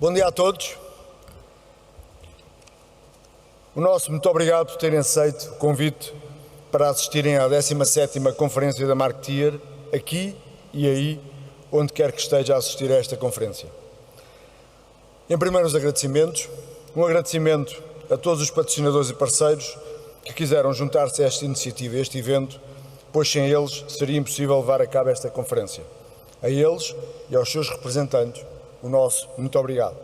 Bom dia a todos. O nosso muito obrigado por terem aceito o convite para assistirem à 17ª Conferência da Marketeer, aqui e aí, onde quer que esteja a assistir a esta conferência. Em primeiro, os agradecimentos. Um agradecimento a todos os patrocinadores e parceiros que quiseram juntar-se a esta iniciativa, a este evento, pois sem eles seria impossível levar a cabo esta conferência. A eles e aos seus representantes, o nosso muito obrigado.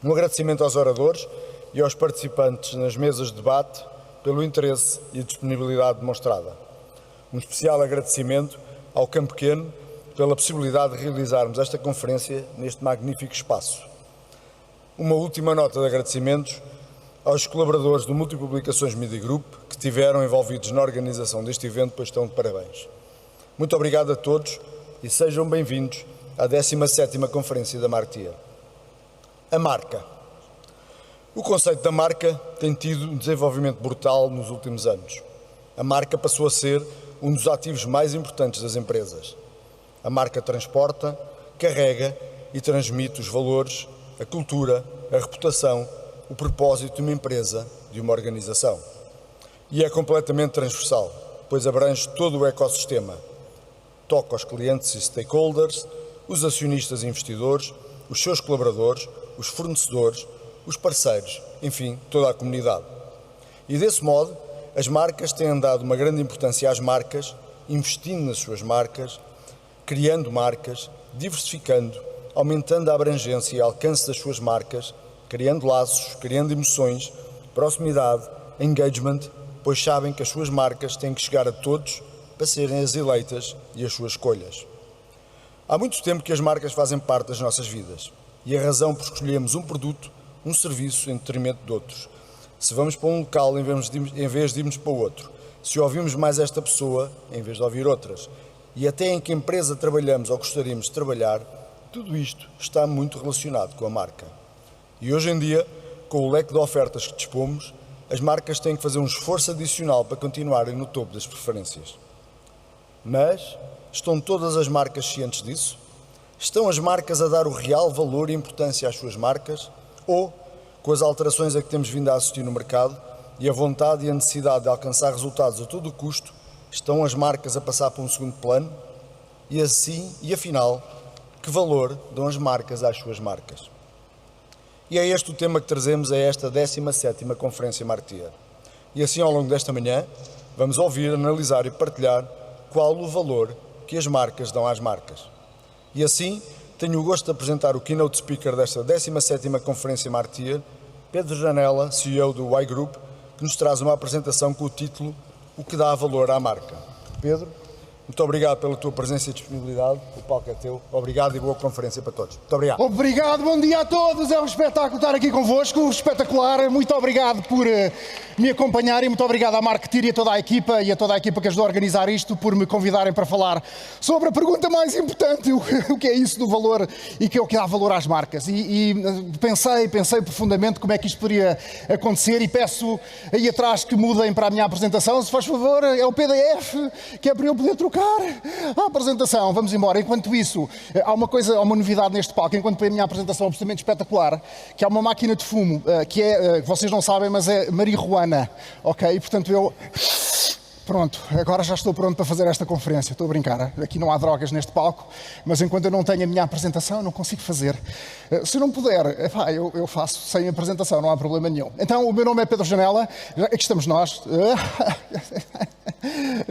Um agradecimento aos oradores e aos participantes nas mesas de debate pelo interesse e disponibilidade demonstrada. Um especial agradecimento ao Campo Pequeno pela possibilidade de realizarmos esta conferência neste magnífico espaço. Uma última nota de agradecimentos aos colaboradores do Multipublicações Media Group que estiveram envolvidos na organização deste evento, pois estão de parabéns. Muito obrigado a todos e sejam bem-vindos à 17ª Conferência da Marketeer. A marca. O conceito da marca tem tido um desenvolvimento brutal nos últimos anos. A marca passou a ser um dos ativos mais importantes das empresas. A marca transporta, carrega e transmite os valores, a cultura, a reputação, o propósito de uma empresa, de uma organização. E é completamente transversal, pois abrange todo o ecossistema. Toca aos clientes e stakeholders, os acionistas e investidores, os seus colaboradores, os fornecedores, os parceiros, enfim, toda a comunidade. E desse modo, as marcas têm dado uma grande importância às marcas, investindo nas suas marcas, criando marcas, diversificando, aumentando a abrangência e alcance das suas marcas, criando laços, criando emoções, proximidade, engagement, pois sabem que as suas marcas têm que chegar a todos para serem as eleitas e as suas escolhas. Há muito tempo que as marcas fazem parte das nossas vidas e a razão por escolhermos um produto, um serviço em detrimento de outros. Se vamos para um local em vez de irmos para o outro, se ouvimos mais esta pessoa em vez de ouvir outras, e até em que empresa trabalhamos ou gostaríamos de trabalhar, tudo isto está muito relacionado com a marca. E hoje em dia, com o leque de ofertas que dispomos, as marcas têm que fazer um esforço adicional para continuarem no topo das preferências. Mas estão todas as marcas cientes disso? Estão as marcas a dar o real valor e importância às suas marcas? Ou, com as alterações a que temos vindo a assistir no mercado e a vontade e a necessidade de alcançar resultados a todo o custo, estão as marcas a passar para um segundo plano? E assim, e afinal, que valor dão as marcas às suas marcas? E é este o tema que trazemos a esta 17ª Conferência Marketeer. E assim, ao longo desta manhã, vamos ouvir, analisar e partilhar qual o valor que as marcas dão às marcas. E assim, tenho o gosto de apresentar o keynote speaker desta 17ª Conferência Marketeer, Pedro Janela, CEO do Y Group, que nos traz uma apresentação com o título O que dá valor à marca. Pedro, muito obrigado pela tua presença e disponibilidade. O palco é teu. Obrigado e boa conferência para todos. Muito obrigado. Obrigado, bom dia a todos. É um espetáculo estar aqui convosco, espetacular. Muito obrigado por me acompanharem. Muito obrigado à Marketeer e a toda a equipa que ajudou a organizar isto, por me convidarem para falar sobre a pergunta mais importante, o que é isso do valor e o que dá valor às marcas. E pensei profundamente como é que isto poderia acontecer e peço aí atrás que mudem para a minha apresentação. Se faz favor, é o PDF, que é para eu poder trocar a apresentação. Vamos embora. Enquanto isso, há uma novidade neste palco. Enquanto põe a minha apresentação absolutamente espetacular, que é uma máquina de fumo, que vocês não sabem, mas é marihuana, ok? Portanto, pronto, agora já estou pronto para fazer esta conferência. Estou a brincar, aqui não há drogas neste palco, mas enquanto eu não tenho a minha apresentação, eu não consigo fazer. Se eu não puder, eu faço sem apresentação, não há problema nenhum. Então, o meu nome é Pedro Janela, aqui estamos nós.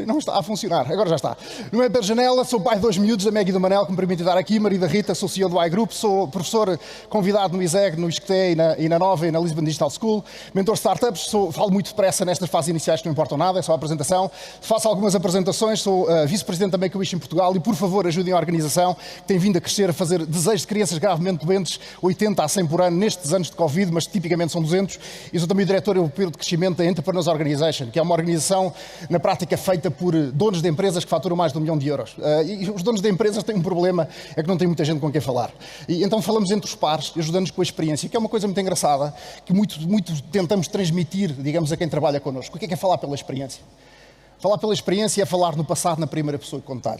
Não está a funcionar, agora já está. O meu nome é Pedro Janela, sou pai de 2 miúdos, da Meg e do Manel, que me permite dar aqui, marido da Rita, sou CEO do iGroup, sou professor convidado no ISEG, no ISCTE e na Nova e na Lisbon Digital School, mentor de startups, falo muito depressa nestas fases iniciais que não importam nada, é só a apresentação. Faço algumas apresentações, sou vice-presidente da Make-A-Wish em Portugal e, por favor, ajudem a organização que tem vindo a crescer, a fazer desejos de crianças gravemente doentes, 80 a 100 por ano, nestes anos de Covid, mas tipicamente são 200. E sou também o diretor europeu de crescimento da Entrepreneurs Organization, que é uma organização, na prática, feita por donos de empresas que faturam mais de 1 milhão de euros. E os donos de empresas têm um problema, é que não têm muita gente com quem falar. E então falamos entre os pares, ajudando-nos com a experiência, que é uma coisa muito engraçada, que muito tentamos transmitir, digamos, a quem trabalha connosco. O que é falar pela experiência? Falar pela experiência é falar no passado na primeira pessoa que contar.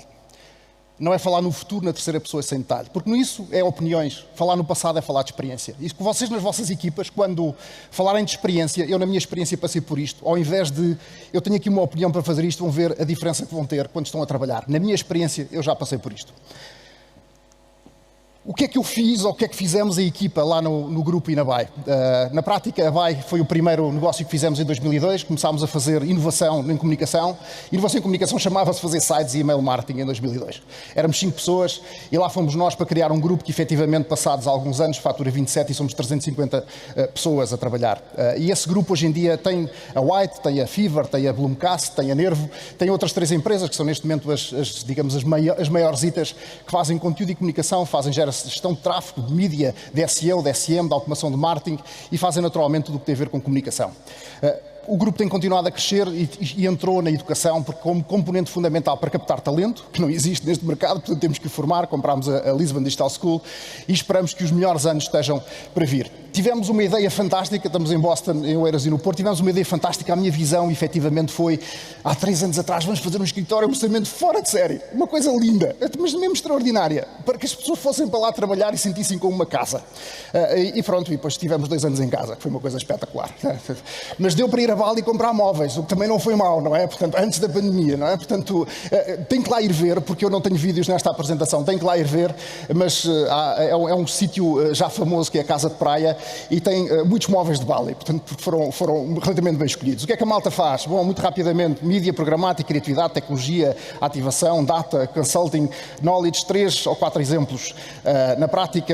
não é falar no futuro na terceira pessoa sem detalhe, porque nisso é opiniões, falar no passado é falar de experiência. E que vocês nas vossas equipas, quando falarem de experiência, eu na minha experiência passei por isto, ao invés de eu tenho aqui uma opinião para fazer isto, vão ver a diferença que vão ter quando estão a trabalhar. Na minha experiência, eu já passei por isto. O que é que eu fiz ou o que é que fizemos a equipa lá no grupo e na BAE? Na prática, a BAE foi o primeiro negócio que fizemos em 2002, começámos a fazer inovação em comunicação. Inovação em comunicação chamava-se fazer sites e email marketing em 2002. Éramos 5 pessoas e lá fomos nós para criar um grupo que efetivamente, passados alguns anos, fatura 27 e somos 350 pessoas a trabalhar. E esse grupo hoje em dia tem a White, tem a Fever, tem a Bloomcast, tem a Nervo, tem outras 3 empresas que são neste momento as maiorzitas que fazem conteúdo e comunicação, fazem gestão de tráfego, de mídia, de SEO, de SM, de automação de marketing e fazem naturalmente tudo o que tem a ver com comunicação. O grupo tem continuado a crescer e entrou na educação porque como componente fundamental para captar talento, que não existe neste mercado, portanto temos que o formar, comprámos a Lisbon Digital School e esperamos que os melhores anos estejam para vir. Tivemos uma ideia fantástica, estamos em Boston, em Oeiras e no Porto, tivemos uma ideia fantástica, a minha visão efetivamente foi, há 3 anos atrás vamos fazer um escritório, um orçamento fora de série, uma coisa linda, mas mesmo extraordinária, para que as pessoas fossem para lá trabalhar e sentissem como uma casa. E pronto, e depois tivemos 2 anos em casa, que foi uma coisa espetacular. Mas deu para ir a Bali e comprar móveis, o que também não foi mau, não é? Portanto, antes da pandemia, não é? Portanto, tem que lá ir ver, porque eu não tenho vídeos nesta apresentação, tem que lá ir ver, mas é um sítio já famoso que é a Casa de Praia, e tem muitos móveis de Bali, portanto foram relativamente bem escolhidos. O que é que a malta faz? Bom, muito rapidamente, mídia, programática, criatividade, tecnologia, ativação, data, consulting, knowledge, 3 ou 4 exemplos. Na prática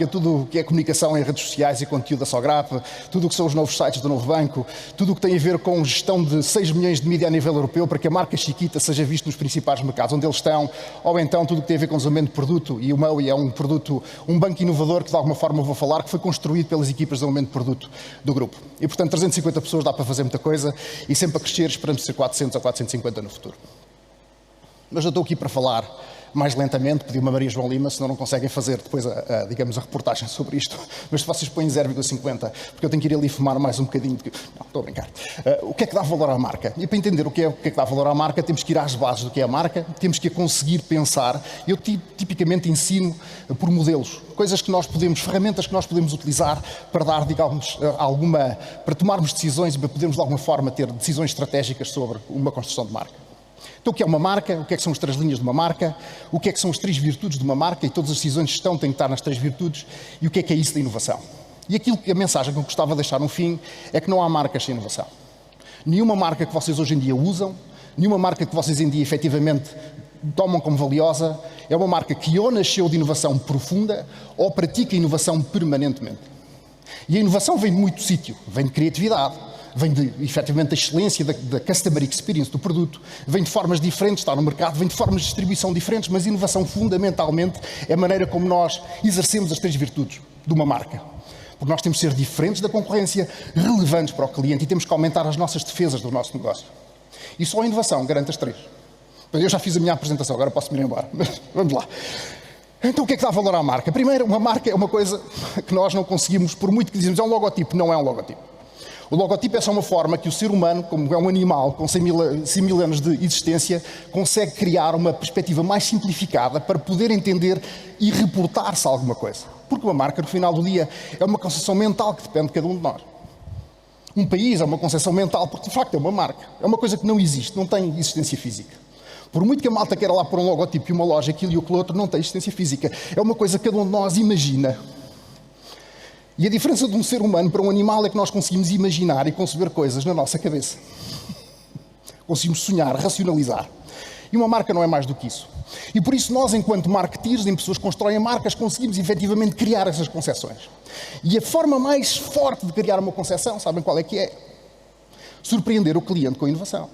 tudo o que é comunicação em redes sociais e conteúdo da Sograp, tudo o que são os novos sites do Novo Banco, tudo o que tem a ver com gestão de 6 milhões de mídia a nível europeu para que a marca Chiquita seja vista nos principais mercados onde eles estão, ou então tudo o que tem a ver com desenvolvimento de produto, e o Maui é um produto, um banco inovador que de alguma forma eu vou falar, que foi construído pelas equipas de desenvolvimento de produto do grupo. E portanto 350 pessoas dá para fazer muita coisa e sempre a crescer, esperamos ser 400 ou 450 no futuro. Mas eu estou aqui para falar mais lentamente, pedi uma Maria João Lima, senão não conseguem fazer depois digamos, a reportagem sobre isto. Mas se vocês põem 0,50, porque eu tenho que ir ali fumar mais um bocadinho. Não, estou a brincar. O que é que dá valor à marca? E para entender o que é que dá valor à marca, temos que ir às bases do que é a marca, temos que a conseguir pensar. Eu tipicamente ensino por modelos, coisas que nós podemos, ferramentas que nós podemos utilizar para dar, digamos, para tomarmos decisões e para podermos de alguma forma ter decisões estratégicas sobre uma construção de marca. Então o que é uma marca? O que é que são as 3 linhas de uma marca? O que é que são as 3 virtudes de uma marca? E todas as decisões de gestão têm que estar nas 3 virtudes. E o que é isso da inovação? E a mensagem que eu gostava de deixar no fim é que não há marcas sem inovação. Nenhuma marca que vocês hoje em dia usam, nenhuma marca que vocês em dia efetivamente tomam como valiosa, é uma marca que ou nasceu de inovação profunda ou pratica inovação permanentemente. E a inovação vem de muito sítio, vem de criatividade, vem de, efetivamente, da excelência da customer experience do produto, vem de formas diferentes, está no mercado, vem de formas de distribuição diferentes, mas inovação fundamentalmente é a maneira como nós exercemos as 3 virtudes de uma marca. Porque nós temos que ser diferentes da concorrência, relevantes para o cliente e temos que aumentar as nossas defesas do nosso negócio. E só a inovação garante as 3. Eu já fiz a minha apresentação, agora posso me ir embora, mas vamos lá. Então o que é que dá valor à marca? Primeiro, uma marca é uma coisa que nós não conseguimos, por muito que dizemos é um logotipo, não é um logotipo. O logotipo é só uma forma que o ser humano, como é um animal com 100 mil anos de existência, consegue criar uma perspectiva mais simplificada para poder entender e reportar-se a alguma coisa. Porque uma marca, no final do dia, é uma concepção mental que depende de cada um de nós. Um país é uma concepção mental porque, de facto, é uma marca. É uma coisa que não existe, não tem existência física. Por muito que a malta queira lá pôr um logotipo e uma loja, aquilo e aquilo outro, não tem existência física. É uma coisa que cada um de nós imagina. E a diferença de um ser humano para um animal é que nós conseguimos imaginar e conceber coisas na nossa cabeça. Conseguimos sonhar, racionalizar. E uma marca não é mais do que isso. E por isso nós, enquanto marketeers, em pessoas que constroem marcas, conseguimos efetivamente criar essas concepções. E a forma mais forte de criar uma concepção, sabem qual é que é? Surpreender o cliente com a inovação.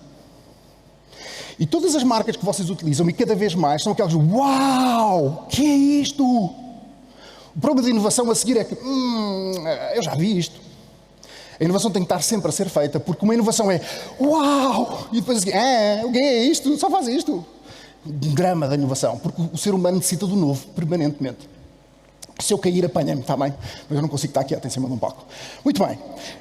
E todas as marcas que vocês utilizam, e cada vez mais, são aquelas uau, que é isto? O problema da inovação a seguir é que, eu já vi isto. A inovação tem que estar sempre a ser feita, porque uma inovação é uau! E depois o que é isto? Só faz isto. Drama da inovação, porque o ser humano necessita do novo permanentemente. Se eu cair, apanha-me, está bem? Mas eu não consigo estar quieto em cima de um palco. Muito bem.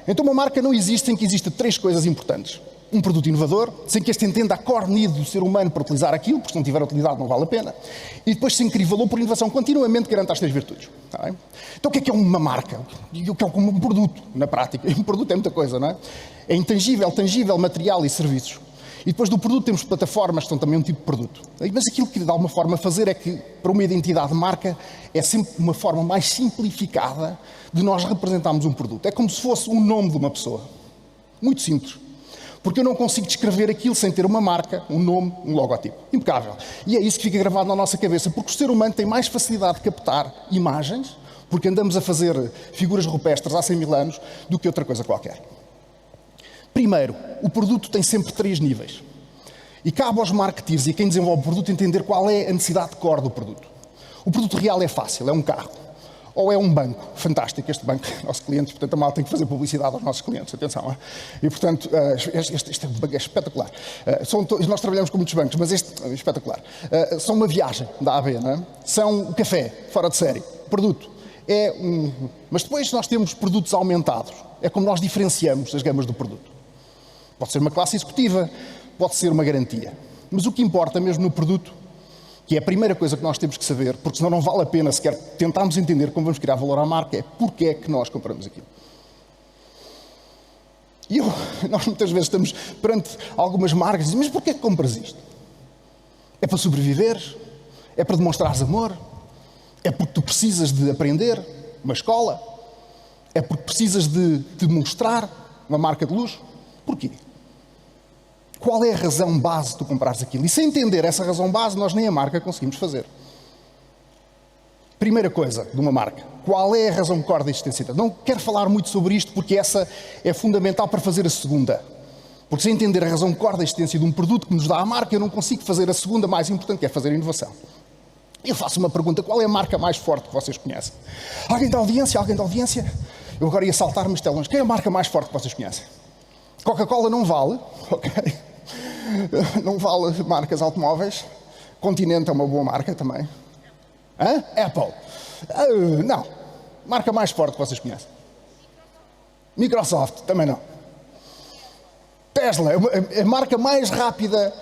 Então uma marca não existe sem que exista 3 coisas importantes. um produto inovador, sem que este entenda a core need do ser humano para utilizar aquilo, porque se não tiver utilidade não vale a pena, e depois sem criar valor por inovação, continuamente garante as três virtudes. Tá bem? Então o que é uma marca? E o que é um produto, na prática? Um produto é muita coisa, não é? É intangível, tangível, material e serviços. E depois do produto temos plataformas que são também um tipo de produto. Mas aquilo que de alguma forma fazer é que, para uma identidade de marca, é sempre uma forma mais simplificada de nós representarmos um produto. É como se fosse um nome de uma pessoa. Muito simples. Porque eu não consigo descrever aquilo sem ter uma marca, um nome, um logotipo. Impecável. E é isso que fica gravado na nossa cabeça, porque o ser humano tem mais facilidade de captar imagens, porque andamos a fazer figuras rupestres há 100 mil anos, do que outra coisa qualquer. Primeiro, o produto tem sempre 3 níveis. E cabe aos marketeers e a quem desenvolve o produto entender qual é a necessidade de core do produto. O produto real é fácil, é um carro. Ou é um banco. Fantástico, este banco, nossos clientes, portanto a malta tem que fazer publicidade aos nossos clientes, atenção. E portanto, este banco é espetacular. Nós trabalhamos com muitos bancos, mas este é espetacular. São uma viagem da AB, não é? São o café, fora de série. Produto. Mas depois nós temos produtos aumentados. É como nós diferenciamos as gamas do produto. Pode ser uma classe executiva, pode ser uma garantia. Mas o que importa mesmo no produto, que é a primeira coisa que nós temos que saber, porque senão não vale a pena sequer tentarmos entender como vamos criar valor à marca, é porque é que nós compramos aquilo. E nós muitas vezes estamos perante algumas marcas e dizemos, mas porquê é que compras isto? É para sobreviveres? É para demonstrares amor? É porque tu precisas de aprender? Uma escola? É porque precisas de te mostrar uma marca de luxo? Porquê? Qual é a razão base de tu comprares aquilo? E sem entender essa razão base, nós nem a marca conseguimos fazer. Primeira coisa de uma marca. Qual é a razão core da existência? Não quero falar muito sobre isto porque essa é fundamental para fazer a segunda. Porque sem entender a razão core da existência de um produto que nos dá a marca, eu não consigo fazer a segunda mais importante, que é fazer a inovação. Eu faço uma pergunta, qual é a marca mais forte que vocês conhecem? Alguém da audiência? Alguém da audiência? Eu agora ia saltar, mas está longe. Quem é a marca mais forte que vocês conhecem? Coca-Cola não vale, ok? Não vale marcas automóveis. Continente é uma boa marca também. Hã? Apple. Não. Marca mais forte que vocês conhecem. Microsoft, também não. Tesla, é a marca mais rápida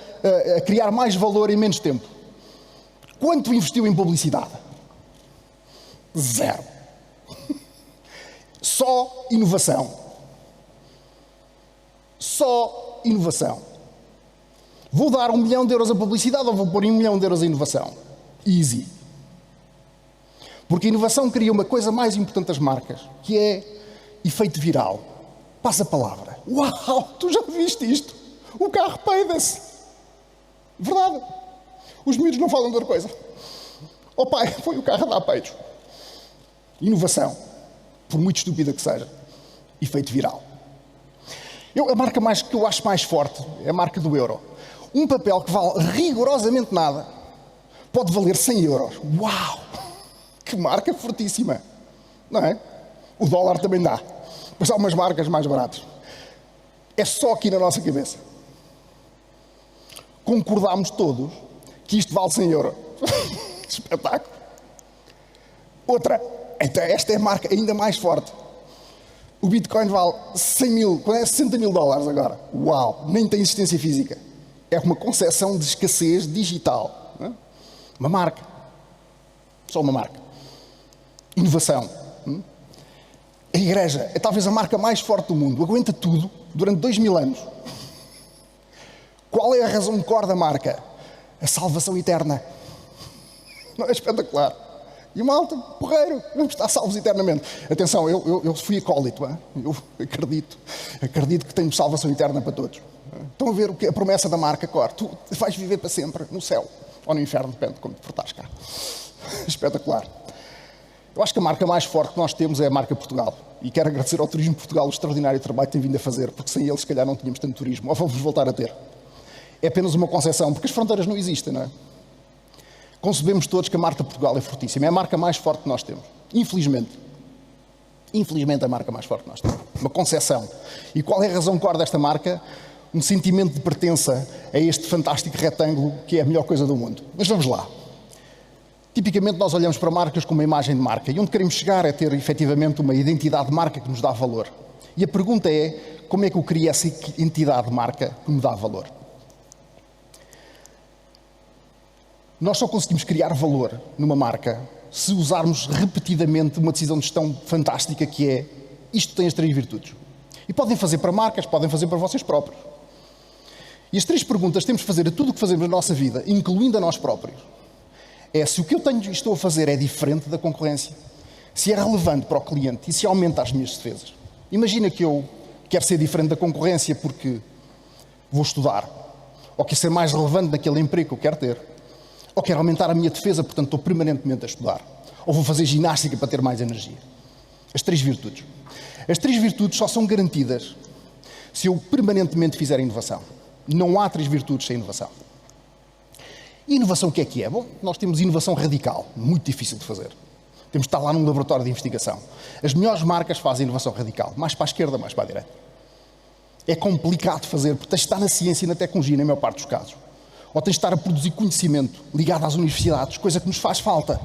a criar mais valor em menos tempo. Quanto investiu em publicidade? 0. Só inovação. Só inovação. Vou dar 1 milhão de euros a publicidade ou vou pôr 1 milhão de euros a inovação? Easy. Porque a inovação cria uma coisa mais importante das marcas, que é efeito viral. Passa a palavra. Uau, tu já viste isto? O carro peida-se. Verdade. Os miúdos não falam de outra coisa. Oh pai, foi o carro a dar peidos. Inovação. Por muito estúpida que seja. Efeito viral. A marca que eu acho mais forte é a marca do euro. Um papel que vale rigorosamente nada pode valer 100 euros. Uau! Que marca fortíssima. Não é? O dólar também dá. Mas há umas marcas mais baratas. É só aqui na nossa cabeça. Concordámos todos que isto vale 100 euros. Espetáculo. Outra. Então esta é a marca ainda mais forte. O Bitcoin vale 100 mil, é 60 mil dólares agora. Uau! Nem tem existência física. É uma concepção de escassez digital. Não é? Uma marca. Só uma marca. Inovação. A igreja é talvez a marca mais forte do mundo. Aguenta tudo durante 2000 anos. Qual é a razão core da marca? A salvação eterna. Não é espetacular? E malta, porreiro, vamos estar salvos eternamente. Atenção, eu fui acólito, eu acredito que tenho salvação eterna para todos. Estão a ver o que a promessa da marca core? Tu vais viver para sempre no céu ou no inferno, depende de como te portares cá. Espetacular. Eu acho que a marca mais forte que nós temos é a marca Portugal. E quero agradecer ao Turismo Portugal o extraordinário trabalho que tem vindo a fazer, porque sem eles, se calhar, não tínhamos tanto turismo. Ou vamos voltar a ter. É apenas uma concepção, porque as fronteiras não existem, não é? Concebemos todos que a marca Portugal é fortíssima. É a marca mais forte que nós temos. Infelizmente. Infelizmente é a marca mais forte que nós temos. Uma concepção. E qual é a razão core desta marca? Um sentimento de pertença a este fantástico retângulo que é a melhor coisa do mundo. Mas vamos lá. Tipicamente nós olhamos para marcas como uma imagem de marca. E onde queremos chegar é ter efetivamente uma identidade de marca que nos dá valor. E a pergunta é, como é que eu queria essa entidade de marca que me dá valor. Nós só conseguimos criar valor numa marca se usarmos repetidamente uma decisão de gestão fantástica que é: isto tem as 3 virtudes. E podem fazer para marcas, podem fazer para vocês próprios. E as 3 perguntas que temos de fazer a tudo o que fazemos na nossa vida, incluindo a nós próprios, é se o que eu tenho e estou a fazer é diferente da concorrência, se é relevante para o cliente e se aumenta as minhas defesas. Imagina que eu quero ser diferente da concorrência porque vou estudar, ou quero ser mais relevante naquele emprego que eu quero ter, ou quero aumentar a minha defesa, portanto estou permanentemente a estudar, ou vou fazer ginástica para ter mais energia. As 3 virtudes. As 3 virtudes só são garantidas se eu permanentemente fizer inovação. Não há 3 virtudes sem inovação. E inovação o que é? Bom, nós temos inovação radical, muito difícil de fazer. Temos de estar lá num laboratório de investigação. As melhores marcas fazem inovação radical, mais para a esquerda, mais para a direita. É complicado de fazer, porque tens de estar na ciência e na tecnologia, na maior parte dos casos. Ou tens de estar a produzir conhecimento ligado às universidades, coisa que nos faz falta.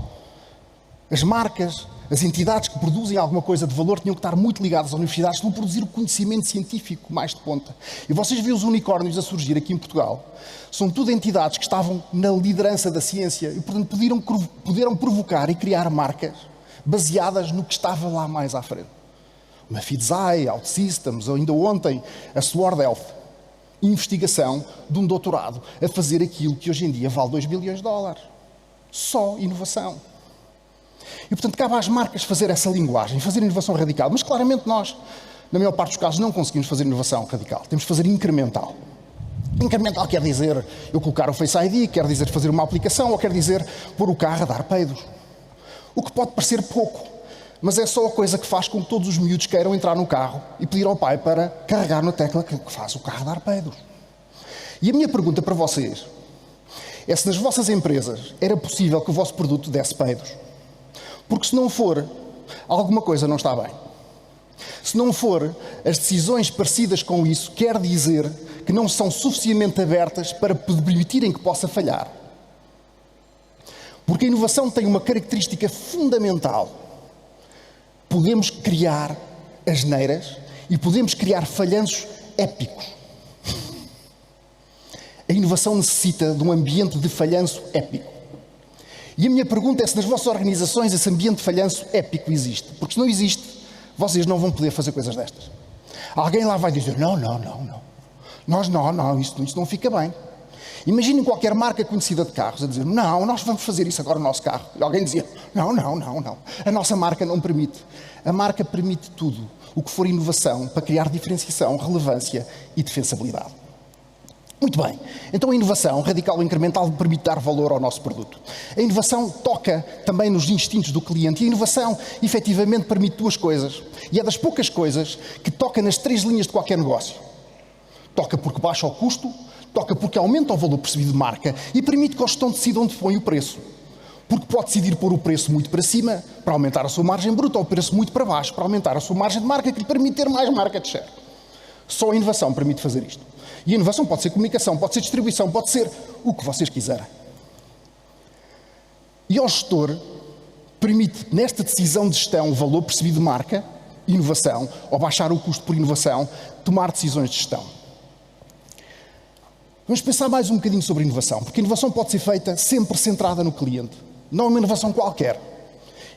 As marcas, as entidades que produzem alguma coisa de valor tinham que estar muito ligadas às universidades, para produzir o conhecimento científico mais de ponta. E vocês veem os unicórnios a surgir aqui em Portugal. São tudo entidades que estavam na liderança da ciência e, portanto, puderam provocar e criar marcas baseadas no que estava lá mais à frente. Uma Fidesai, OutSystems, ou ainda ontem a Sword Health. Investigação de um doutorado a fazer aquilo que hoje em dia vale 2 bilhões de dólares. Só inovação. E, portanto, cabe às marcas fazer essa linguagem, fazer inovação radical. Mas, claramente, nós, na maior parte dos casos, não conseguimos fazer inovação radical. Temos de fazer incremental. Incremental quer dizer eu colocar o Face ID, quer dizer fazer uma aplicação, ou quer dizer pôr o carro a dar peidos. O que pode parecer pouco, mas é só a coisa que faz com que todos os miúdos queiram entrar no carro e pedir ao pai para carregar na tecla que faz o carro dar peidos. E a minha pergunta para vocês é se nas vossas empresas era possível que o vosso produto desse peidos. Porque se não for, alguma coisa não está bem. Se não for, as decisões parecidas com isso quer dizer que não são suficientemente abertas para permitirem que possa falhar. Porque a inovação tem uma característica fundamental. Podemos criar asneiras e podemos criar falhanços épicos. A inovação necessita de um ambiente de falhanço épico. E a minha pergunta é se nas vossas organizações esse ambiente de falhanço épico existe. Porque se não existe, vocês não vão poder fazer coisas destas. Alguém lá vai dizer, não. Nós não, isto não fica bem. Imaginem qualquer marca conhecida de carros a dizer, não, nós vamos fazer isso agora no nosso carro. E alguém dizia, não. A nossa marca não permite. A marca permite tudo o que for inovação para criar diferenciação, relevância e defensibilidade. Muito bem, então a inovação radical ou incremental permite dar valor ao nosso produto. A inovação toca também nos instintos do cliente e a inovação efetivamente permite 2 coisas. E é das poucas coisas que toca nas 3 linhas de qualquer negócio. Toca porque baixa o custo, toca porque aumenta o valor percebido de marca e permite que o gestão decida onde põe o preço. Porque pode decidir pôr o preço muito para cima para aumentar a sua margem bruta ou o preço muito para baixo para aumentar a sua margem de marca que lhe permite ter mais market share. Só a inovação permite fazer isto. E a inovação pode ser comunicação, pode ser distribuição, pode ser o que vocês quiserem. E ao gestor permite, nesta decisão de gestão, valor percebido de marca, inovação, ou baixar o custo por inovação, tomar decisões de gestão. Vamos pensar mais um bocadinho sobre inovação, porque a inovação pode ser feita sempre centrada no cliente, não uma inovação qualquer.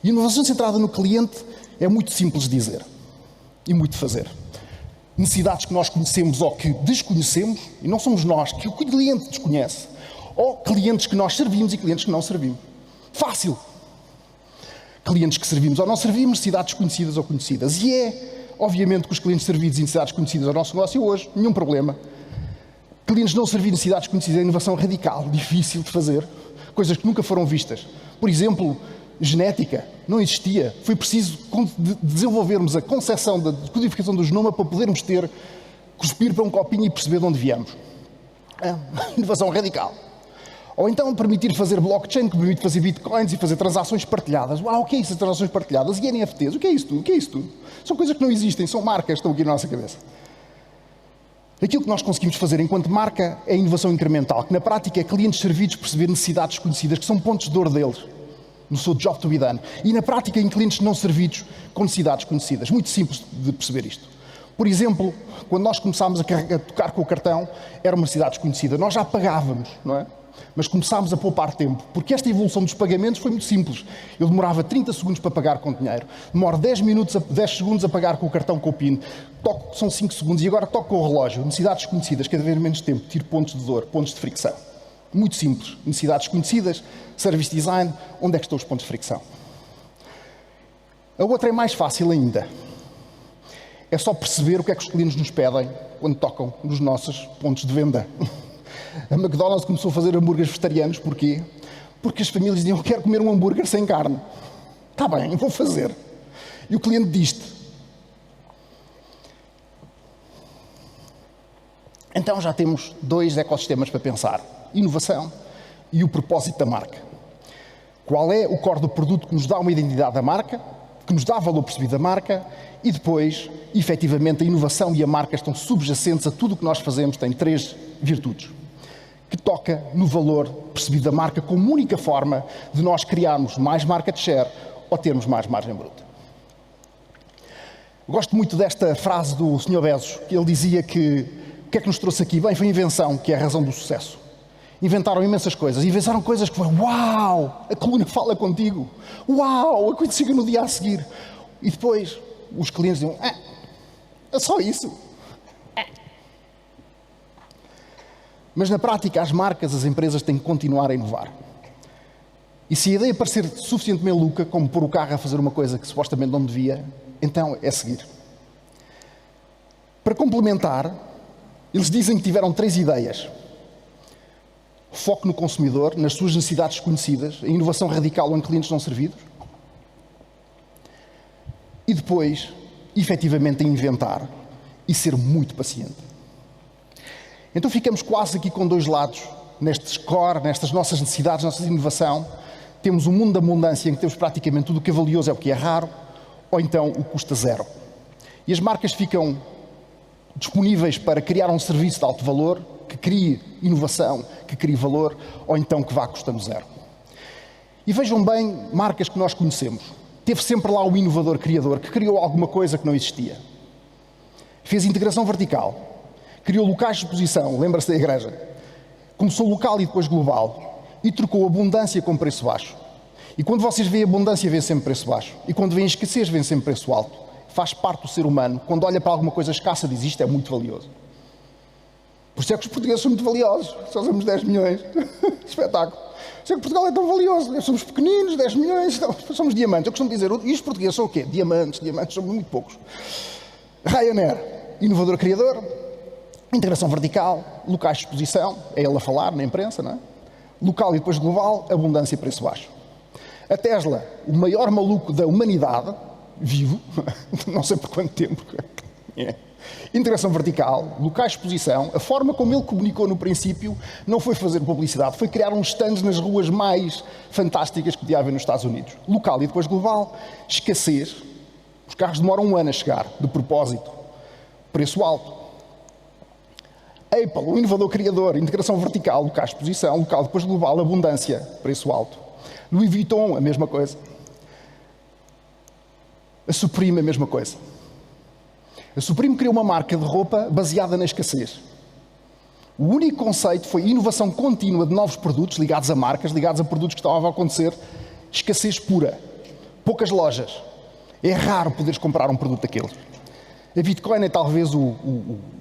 E a inovação centrada no cliente é muito simples de dizer e muito de fazer. Necessidades que nós conhecemos ou que desconhecemos, e não somos nós, que o cliente desconhece, ou clientes que nós servimos e clientes que não servimos. Fácil. Clientes que servimos ou não servimos, necessidades conhecidas ou conhecidas. E é, obviamente, que os clientes servidos e necessidades conhecidas ao nosso negócio hoje, nenhum problema. Clientes não servidos, necessidades conhecidas, é inovação radical, difícil de fazer, coisas que nunca foram vistas. Por exemplo, genética não existia. Foi preciso desenvolvermos a concepção da codificação do genoma para podermos cuspir para um copinho e perceber de onde viemos. É uma inovação radical. Ou então permitir fazer blockchain, que permite fazer bitcoins e fazer transações partilhadas. Uau, o que é isso, as transações partilhadas? E NFTs? O que é isso tudo? O que é isso tudo? São coisas que não existem, são marcas que estão aqui na nossa cabeça. Aquilo que nós conseguimos fazer enquanto marca é a inovação incremental, que na prática é clientes servidos perceber necessidades conhecidas, que são pontos de dor deles, no seu job to be done. E na prática em clientes não servidos com necessidades conhecidas. Muito simples de perceber isto. Por exemplo, quando nós começámos a tocar com o cartão, era uma necessidade desconhecida. Nós já pagávamos, não é? Mas começámos a poupar tempo, porque esta evolução dos pagamentos foi muito simples. Eu demorava 30 segundos para pagar com dinheiro, demoro 10 segundos a pagar com o cartão com o PIN, toco, são 5 segundos e agora toco com o relógio. Necessidades desconhecidas, cada vez menos tempo, tiro pontos de dor, pontos de fricção. Muito simples. Necessidades desconhecidas, service design, onde é que estão os pontos de fricção? A outra é mais fácil ainda. É só perceber o que é que os clientes nos pedem quando tocam nos nossos pontos de venda. A McDonald's começou a fazer hambúrgueres vegetarianos, porquê? Porque as famílias diziam, eu quero comer um hambúrguer sem carne. Está bem, vou fazer. E o cliente diz-te. Então já temos 2 ecossistemas para pensar. Inovação e o propósito da marca. Qual é o core do produto que nos dá uma identidade da marca, que nos dá valor percebido da marca, e depois, efetivamente, a inovação e a marca estão subjacentes a tudo o que nós fazemos, tem 3 virtudes. Que toca no valor percebido da marca como única forma de nós criarmos mais market share ou termos mais margem bruta. Gosto muito desta frase do Sr. Bezos, que ele dizia que o que é que nos trouxe aqui? Bem, foi a invenção, que é a razão do sucesso. Inventaram imensas coisas, inventaram coisas que foram, uau, a coluna fala contigo, uau, a coisa chega no dia a seguir. E depois os clientes diziam, é só isso. Mas na prática, as marcas, as empresas têm que continuar a inovar. E se a ideia parecer suficientemente maluca, como pôr o carro a fazer uma coisa que supostamente não devia, então é seguir. Para complementar, eles dizem que tiveram 3 ideias. Foco no consumidor, nas suas necessidades desconhecidas, a inovação radical em clientes não servidos. E depois, efetivamente, a inventar e ser muito paciente. Então ficamos quase aqui com 2 lados, nestes core, nestas nossas necessidades, nossa inovação. Temos um mundo da abundância em que temos praticamente tudo o que é valioso é o que é raro, ou então o custa 0. E as marcas ficam disponíveis para criar um serviço de alto valor, que crie inovação, que crie valor, ou então que vá custando 0. E vejam bem, marcas que nós conhecemos. Teve sempre lá o inovador criador, que criou alguma coisa que não existia. Fez integração vertical. Criou locais de exposição, lembra-se da igreja. Começou local e depois global. E trocou abundância com preço baixo. E quando vocês veem abundância, vê sempre preço baixo. E quando veem escassez, vê sempre preço alto. Faz parte do ser humano. Quando olha para alguma coisa escassa, diz isto é muito valioso. Por isso é que os portugueses são muito valiosos. Só somos 10 milhões. Espetáculo. Por isso é que Portugal é tão valioso. Nós somos pequeninos, 10 milhões, então, somos diamantes. Eu costumo dizer, e os portugueses são o quê? Diamantes, são muito poucos. Ryanair, inovador criador. Integração vertical, locais de exposição, é ele a falar na imprensa, não é? Local e depois global, abundância e preço baixo. A Tesla, o maior maluco da humanidade, vivo, não sei por quanto tempo. Integração vertical, locais de exposição, a forma como ele comunicou no princípio não foi fazer publicidade, foi criar uns stands nas ruas mais fantásticas que podia haver nos Estados Unidos. Local e depois global, escassez, os carros demoram 1 ano a chegar, de propósito, preço alto. Apple, o inovador criador, integração vertical, local de exposição, local depois global, abundância, preço alto. Louis Vuitton, a mesma coisa. A Supreme, a mesma coisa. A Supreme criou uma marca de roupa baseada na escassez. O único conceito foi inovação contínua de novos produtos ligados a marcas, ligados a produtos que estavam a acontecer, escassez pura. Poucas lojas. É raro poderes comprar um produto daqueles. A Bitcoin é talvez o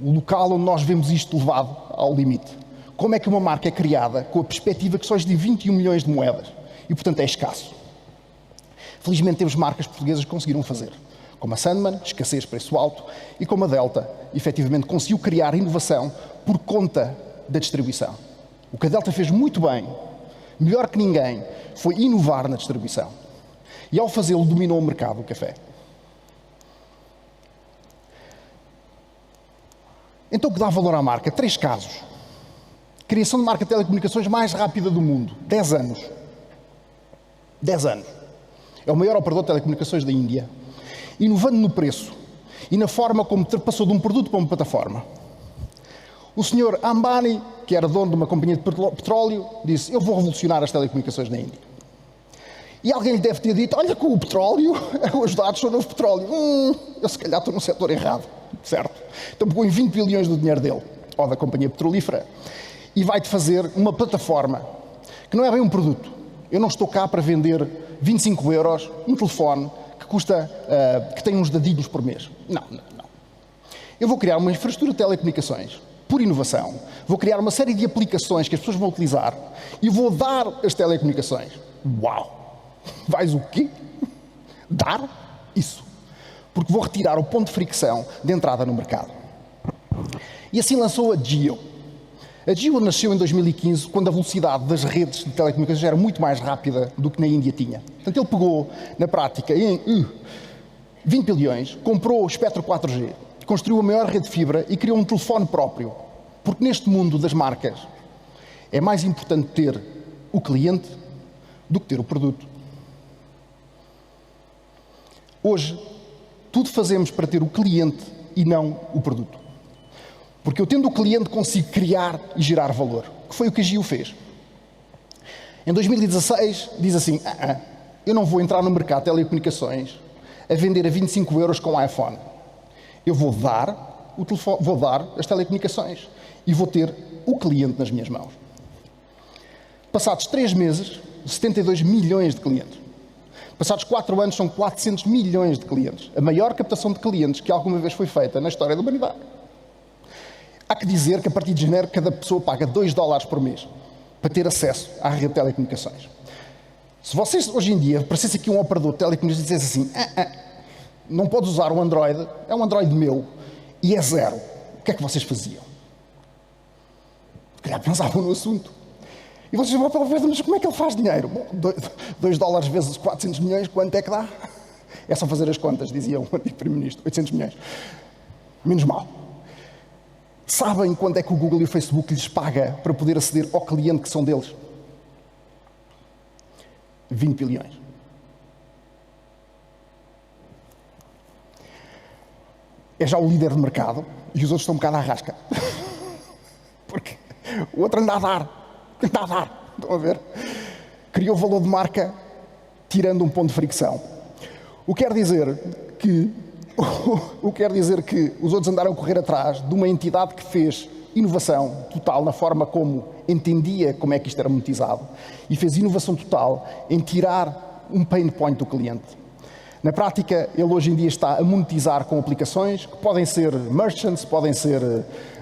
local onde nós vemos isto levado ao limite. Como é que uma marca é criada com a perspectiva que só de 21 milhões de moedas e, portanto, é escasso? Felizmente temos marcas portuguesas que conseguiram fazer, como a Sandman, escassez, preço alto, e como a Delta, efetivamente conseguiu criar inovação por conta da distribuição. O que a Delta fez muito bem, melhor que ninguém, foi inovar na distribuição. E ao fazê-lo dominou o mercado do café. Então, o que dá valor à marca? 3 casos. Criação de marca de telecomunicações mais rápida do mundo. 10 anos. 10 anos. É o maior operador de telecomunicações da Índia. Inovando no preço e na forma como passou de um produto para uma plataforma. O senhor Ambani, que era dono de uma companhia de petróleo, disse, eu vou revolucionar as telecomunicações na Índia. E alguém lhe deve ter dito, olha, com o petróleo, os dados são o novo petróleo. Eu se calhar estou no setor errado, certo? Então pegou em 20 bilhões do dinheiro dele, ou da companhia petrolífera, e vai-te fazer uma plataforma, que não é bem um produto. Eu não estou cá para vender 25 euros um telefone que custa, que tem uns dadinhos por mês. Não. Eu vou criar uma infraestrutura de telecomunicações, por inovação. Vou criar uma série de aplicações que as pessoas vão utilizar e vou dar as telecomunicações. Uau! Vais o quê? Dar isso. Porque vou retirar o ponto de fricção de entrada no mercado. E assim lançou a Jio. A Jio nasceu em 2015, quando a velocidade das redes de telecomunicações era muito mais rápida do que na Índia tinha. Portanto, ele pegou, na prática, em 20 bilhões, comprou o espectro 4G, construiu a maior rede de fibra e criou um telefone próprio. Porque neste mundo das marcas, é mais importante ter o cliente do que ter o produto. Hoje, tudo fazemos para ter o cliente e não o produto. Porque eu tendo o cliente consigo criar e gerar valor, que foi o que a Jio fez. Em 2016 diz assim, eu não vou entrar no mercado de telecomunicações a vender a 25 euros com o iPhone. Eu vou dar o telefone, vou dar as telecomunicações e vou ter o cliente nas minhas mãos. Passados 3 meses, 72 milhões de clientes. Passados 4 anos, são 400 milhões de clientes. A maior captação de clientes que alguma vez foi feita na história da humanidade. Há que dizer que a partir de janeiro cada pessoa paga $2 por mês para ter acesso à rede de telecomunicações. Se vocês hoje em dia aparecesse aqui um operador de telecomunicações e dissesse assim, não podes usar um Android, é um Android meu e é 0, o que é que vocês faziam? Se calhar pensavam no assunto. E vocês vão para ver, mas como é que ele faz dinheiro? Bom, $2 vezes 400 milhões, quanto é que dá? É só fazer as contas, dizia o antigo primeiro-ministro, 800 milhões. Menos mal. Sabem quanto é que o Google e o Facebook lhes paga para poder aceder ao cliente que são deles? 20 bilhões. É já o líder de mercado e os outros estão um bocado à rasca. Porque o outro anda a dar. Estão a ver? Criou valor de marca tirando um ponto de fricção. O que quer dizer que os outros andaram a correr atrás de uma entidade que fez inovação total na forma como entendia como é que isto era monetizado e fez inovação total em tirar um pain point do cliente. Na prática, ele hoje em dia está a monetizar com aplicações que podem ser merchants, podem ser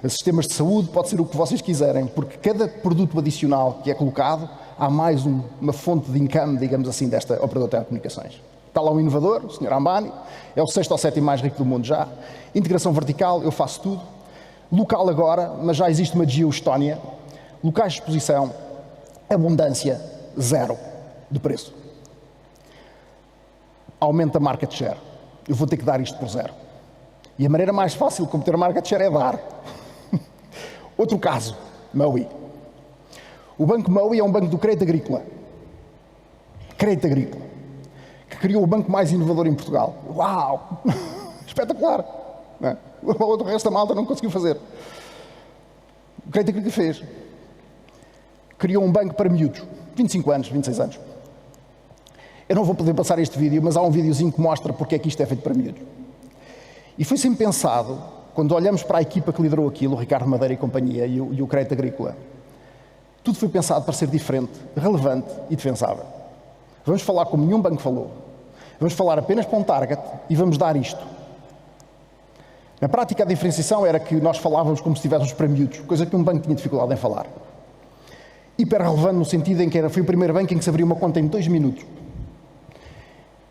sistemas de saúde, pode ser o que vocês quiserem, porque cada produto adicional que é colocado, há mais uma fonte de income, digamos assim, desta operadora de telecomunicações. Está lá um inovador, o Sr. Ambani, é o 6º ou 7º mais rico do mundo já. Integração vertical, eu faço tudo. Local agora, mas já existe uma Jio Estónia. Locais de exposição, abundância, 0 de preço. Aumenta a market share. Eu vou ter que dar isto por 0. E a maneira mais fácil de obter a market share é dar. Outro caso, Mowi. O Banco Mowi é um banco do Crédito Agrícola. Crédito Agrícola. Que criou o banco mais inovador em Portugal. Uau! Espetacular! Não é? O resto da malta não conseguiu fazer. O Crédito Agrícola fez. Criou um banco para miúdos. 25 anos, 26 anos. Eu não vou poder passar este vídeo, mas há um videozinho que mostra porque é que isto é feito para miúdos. E foi sempre pensado, quando olhamos para a equipa que liderou aquilo, o Ricardo Madeira e companhia, e o Crédito Agrícola, tudo foi pensado para ser diferente, relevante e defensável. Vamos falar como nenhum banco falou. Vamos falar apenas para um target e vamos dar isto. Na prática, a diferenciação era que nós falávamos como se estivéssemos para miúdos, coisa que um banco tinha dificuldade em falar. Hiper relevante no sentido em que foi o primeiro banco em que se abriu uma conta em 2 minutos.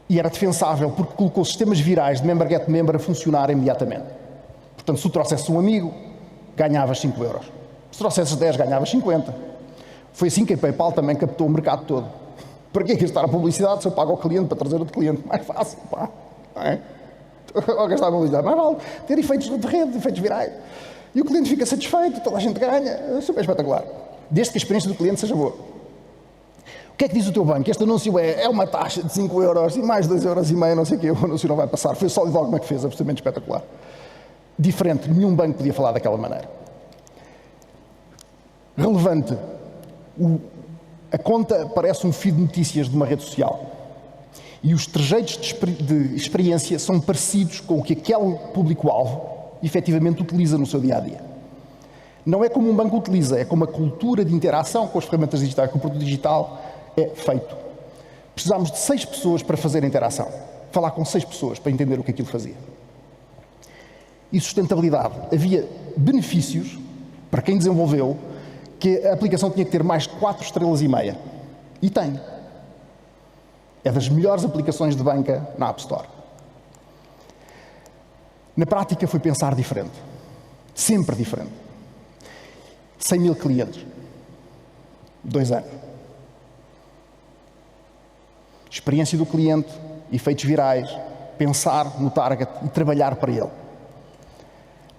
E era defensável porque colocou sistemas virais de member get member a funcionar imediatamente. Portanto, se tu trouxesses um amigo, ganhavas 5 euros. Se trouxesses 10, ganhavas 50. Foi assim que a PayPal também captou o mercado todo. Para que gastar a publicidade se eu pago ao cliente para trazer outro cliente? Mais fácil, pá. Não é? Ou gastar a publicidade, mais vale ter efeitos de rede, efeitos virais. E o cliente fica satisfeito, toda a gente ganha. É super espetacular. Desde que a experiência do cliente seja boa. O que é que diz o teu banco? Este anúncio é uma taxa de 5 euros e mais 2,5 euros, não sei o que, o anúncio não vai passar. Foi o Solid Dogma que fez, absolutamente espetacular. Diferente, nenhum banco podia falar daquela maneira. Relevante, a conta parece um feed de notícias de uma rede social. E os trejeitos de experiência são parecidos com o que aquele público-alvo efetivamente utiliza no seu dia-a-dia. Não é como um banco utiliza, é como a cultura de interação com as ferramentas digitais, com o produto digital é feito. Precisámos de 6 pessoas para fazer a interação. Falar com 6 pessoas para entender o que aquilo fazia. E sustentabilidade. Havia benefícios para quem desenvolveu que a aplicação tinha que ter mais 4,5 estrelas. E tem. É das melhores aplicações de banca na App Store. Na prática foi pensar diferente. Sempre diferente. 100 mil clientes. 2 anos. Experiência do cliente, efeitos virais, pensar no target e trabalhar para ele.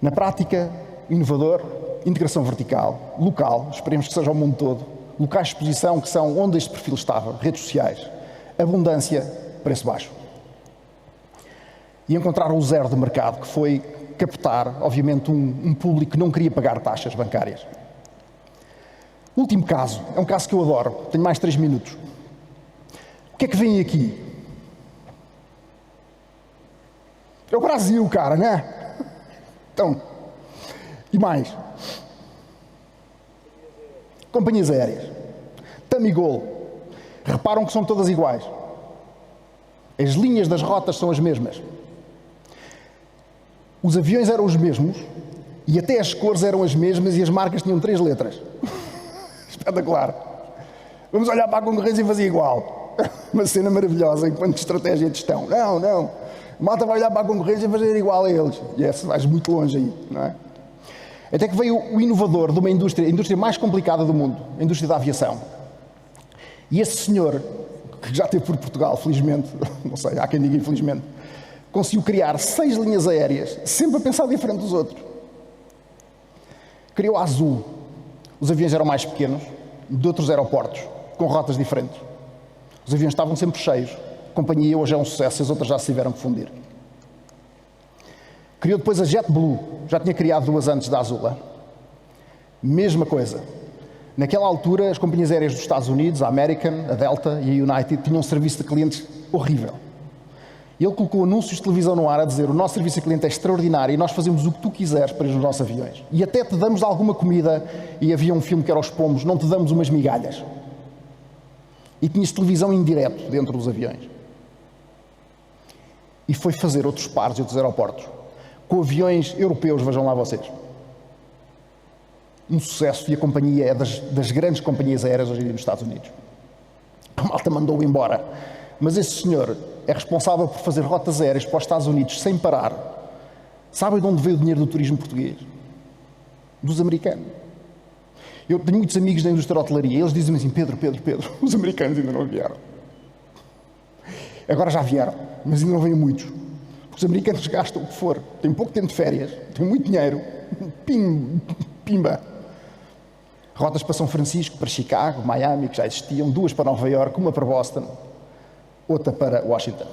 Na prática, inovador, integração vertical, local, esperemos que seja ao mundo todo, locais de exposição que são onde este perfil estava, redes sociais, abundância, preço baixo. E encontrar o zero de mercado, que foi captar, obviamente, um público que não queria pagar taxas bancárias. O último caso, é um caso que eu adoro, tenho mais 3 minutos. O que é que vem aqui? É o Brasil, cara, né? Então, e mais? Companhias aéreas. Tamigol. Reparam que são todas iguais. As linhas das rotas são as mesmas. Os aviões eram os mesmos e até as cores eram as mesmas e as marcas tinham 3 letras. Espetacular. Vamos olhar para a concorrência e fazer igual. Uma cena maravilhosa enquanto estratégia de gestão. Não. A malta vai olhar para a concorrência e fazer igual a eles. E essa vais muito longe aí, não é? Até que veio o inovador de uma indústria, a indústria mais complicada do mundo, a indústria da aviação. E esse senhor, que já esteve por Portugal, felizmente, não sei, há quem diga infelizmente, conseguiu criar 6 linhas aéreas, sempre a pensar diferente dos outros. Criou a Azul. Os aviões eram mais pequenos, de outros aeroportos, com rotas diferentes. Os aviões estavam sempre cheios. A companhia hoje é um sucesso, as outras já se tiveram que fundir. Criou depois a JetBlue, já tinha criado 2 antes da Azul. Mesma coisa. Naquela altura, as companhias aéreas dos Estados Unidos, a American, a Delta e a United, tinham um serviço de clientes horrível. E ele colocou anúncios de televisão no ar a dizer: o nosso serviço de cliente é extraordinário e nós fazemos o que tu quiseres para ir nos nossos aviões. E até te damos alguma comida, e havia um filme que era Os Pombos, não te damos umas migalhas. E tinhas televisão em direto dentro dos aviões. E foi fazer outros pares e outros aeroportos. Com aviões europeus, vejam lá vocês. Um sucesso, e a companhia é das grandes companhias aéreas hoje em dia nos Estados Unidos. A malta mandou-o embora. Mas esse senhor é responsável por fazer rotas aéreas para os Estados Unidos sem parar. Sabem de onde veio o dinheiro do turismo português? Dos americanos. Eu tenho muitos amigos da indústria da hotelaria e eles dizem-me assim: Pedro, os americanos ainda não vieram. Agora já vieram, mas ainda não vêm muitos. Os americanos gastam o que for, têm pouco tempo de férias, têm muito dinheiro, pimba. Rotas para São Francisco, para Chicago, Miami, que já existiam, 2 para Nova Iorque, 1 para Boston, outra para Washington.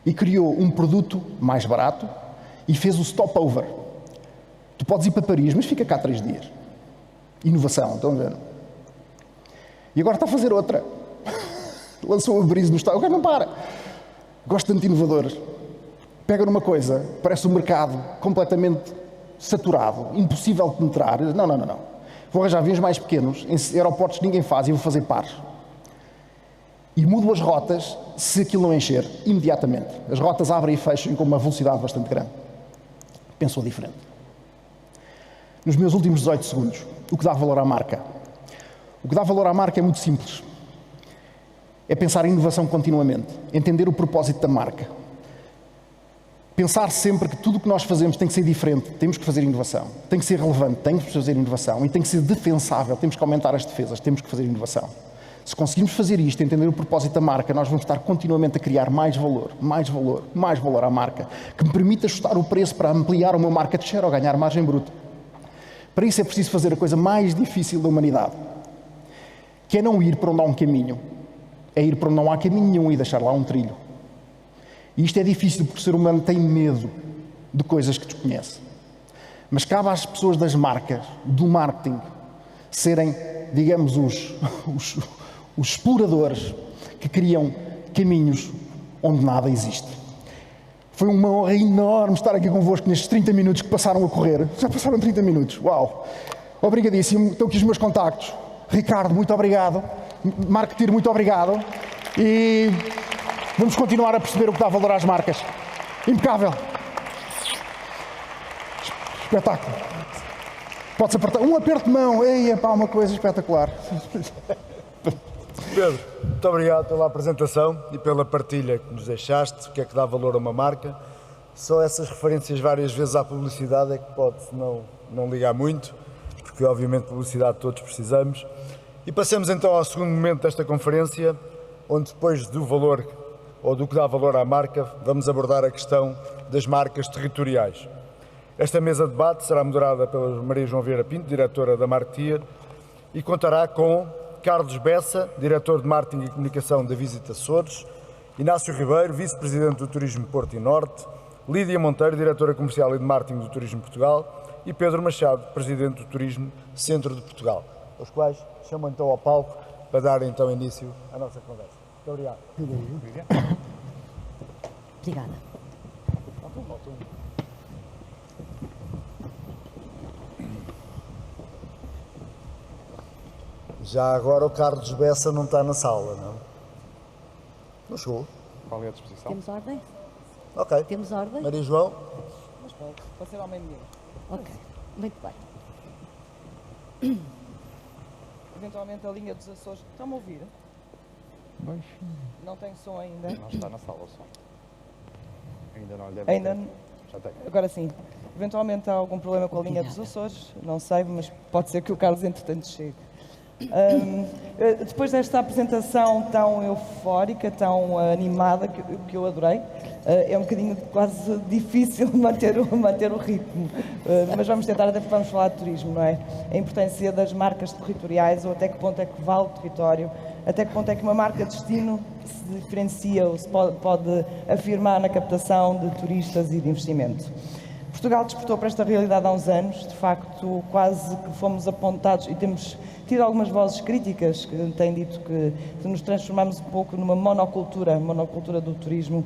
E criou um produto mais barato e fez o stopover. Tu podes ir para Paris, mas fica cá 3 dias. Inovação, estão a ver? E agora está a fazer outra. Lançou a Breeze no estado, o cara não para. Gosto tanto de inovadores. Pega numa coisa, parece um mercado completamente saturado, impossível de penetrar. Não. Vou arranjar aviões mais pequenos, em aeroportos que ninguém faz, e vou fazer pares. E mudo as rotas se aquilo não encher, imediatamente. As rotas abrem e fecham com uma velocidade bastante grande. Pensou diferente. Nos meus últimos 18 segundos, o que dá valor à marca? O que dá valor à marca é muito simples. É pensar em inovação continuamente, entender o propósito da marca. Pensar sempre que tudo o que nós fazemos tem que ser diferente, temos que fazer inovação. Tem que ser relevante, temos que fazer inovação. E tem que ser defensável, temos que aumentar as defesas, temos que fazer inovação. Se conseguirmos fazer isto, entender o propósito da marca, nós vamos estar continuamente a criar mais valor à marca, que me permita ajustar o preço para ampliar o meu market share ou ganhar margem bruta. Para isso é preciso fazer a coisa mais difícil da humanidade, que é não ir para onde há um caminho, é ir para onde não há caminho nenhum e deixar lá um trilho. E isto é difícil porque o ser humano tem medo de coisas que desconhece. Mas cabe às pessoas das marcas, do marketing, serem, digamos, os exploradores que criam caminhos onde nada existe. Foi uma honra enorme estar aqui convosco nestes 30 minutos que passaram a correr. Já passaram 30 minutos, uau! Obrigadíssimo, estão aqui os meus contactos. Ricardo, muito obrigado. Marco Tiro, muito obrigado. E vamos continuar a perceber o que dá valor às marcas. Impecável. Espetáculo. Pode-se apertar. Um aperto de mão. Ei, pá, uma coisa espetacular. Pedro, muito obrigado pela apresentação e pela partilha que nos deixaste, o que é que dá valor a uma marca. Só essas referências várias vezes à publicidade é que pode não ligar muito, porque obviamente publicidade todos precisamos. E passamos então ao segundo momento desta conferência, onde depois do valor, ou do que dá valor à marca, vamos abordar a questão das marcas territoriais. Esta mesa de debate será moderada pela Maria João Vieira Pinto, diretora da Marketeer, e contará com Carlos Bessa, diretor de Marketing e Comunicação da Visit Açores, Inácio Ribeiro, vice-presidente do Turismo Porto e Norte, Lídia Monteiro, diretora comercial e de Marketing do Turismo Portugal, e Pedro Machado, presidente do Turismo Centro de Portugal, os quais chamo então ao palco para dar então início à nossa conversa. Muito obrigado. Obrigada. Já agora o Carlos Bessa não está na sala, não? Não chegou? Qual é a disposição? Temos ordem? Ok. Temos ordem? Maria João? Mas pode ser ao meio-dia. Ok, muito bem. Eventualmente a linha dos Açores. Estão-me a ouvir? Não tem som ainda. Não está na sala o som. Ainda não lhe deve Ainda. ter. Já tem. Agora sim. Eventualmente há algum problema com a linha dos Açores. Não sei, mas pode ser que o Carlos entretanto chegue. Depois desta apresentação tão eufórica, tão animada, que eu adorei, é um bocadinho quase difícil manter o ritmo, mas vamos tentar, até porque vamos falar de turismo, não é? A importância das marcas territoriais, ou até que ponto é que vale o território, até que ponto é que uma marca de destino se diferencia ou se pode afirmar na captação de turistas e de investimento. Portugal despertou para esta realidade há uns anos, de facto quase que fomos apontados e temos tido algumas vozes críticas que têm dito que nos transformamos um pouco numa monocultura do turismo,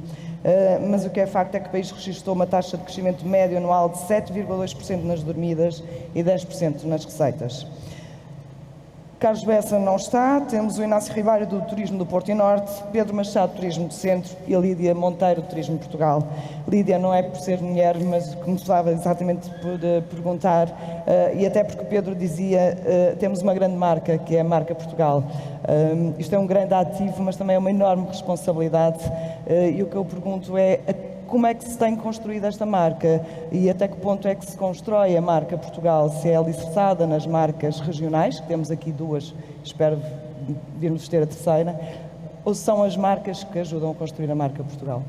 mas o que é facto é que o país registrou uma taxa de crescimento médio anual de 7,2% nas dormidas e 10% nas receitas. Carlos Bessa não está, temos o Inácio Ribeiro do Turismo do Porto e Norte, Pedro Machado do Turismo do Centro e a Lídia Monteiro do Turismo de Portugal. Lídia não é por ser mulher, mas começava exatamente por perguntar, e até porque Pedro dizia, temos uma grande marca, que é a marca Portugal. Isto é um grande ativo, mas também é uma enorme responsabilidade, e o que eu pergunto é como é que se tem construído esta marca e até que ponto é que se constrói a marca Portugal, se é alicerçada nas marcas regionais, que temos aqui duas, espero virmos ter a terceira, ou são as marcas que ajudam a construir a marca Portugal?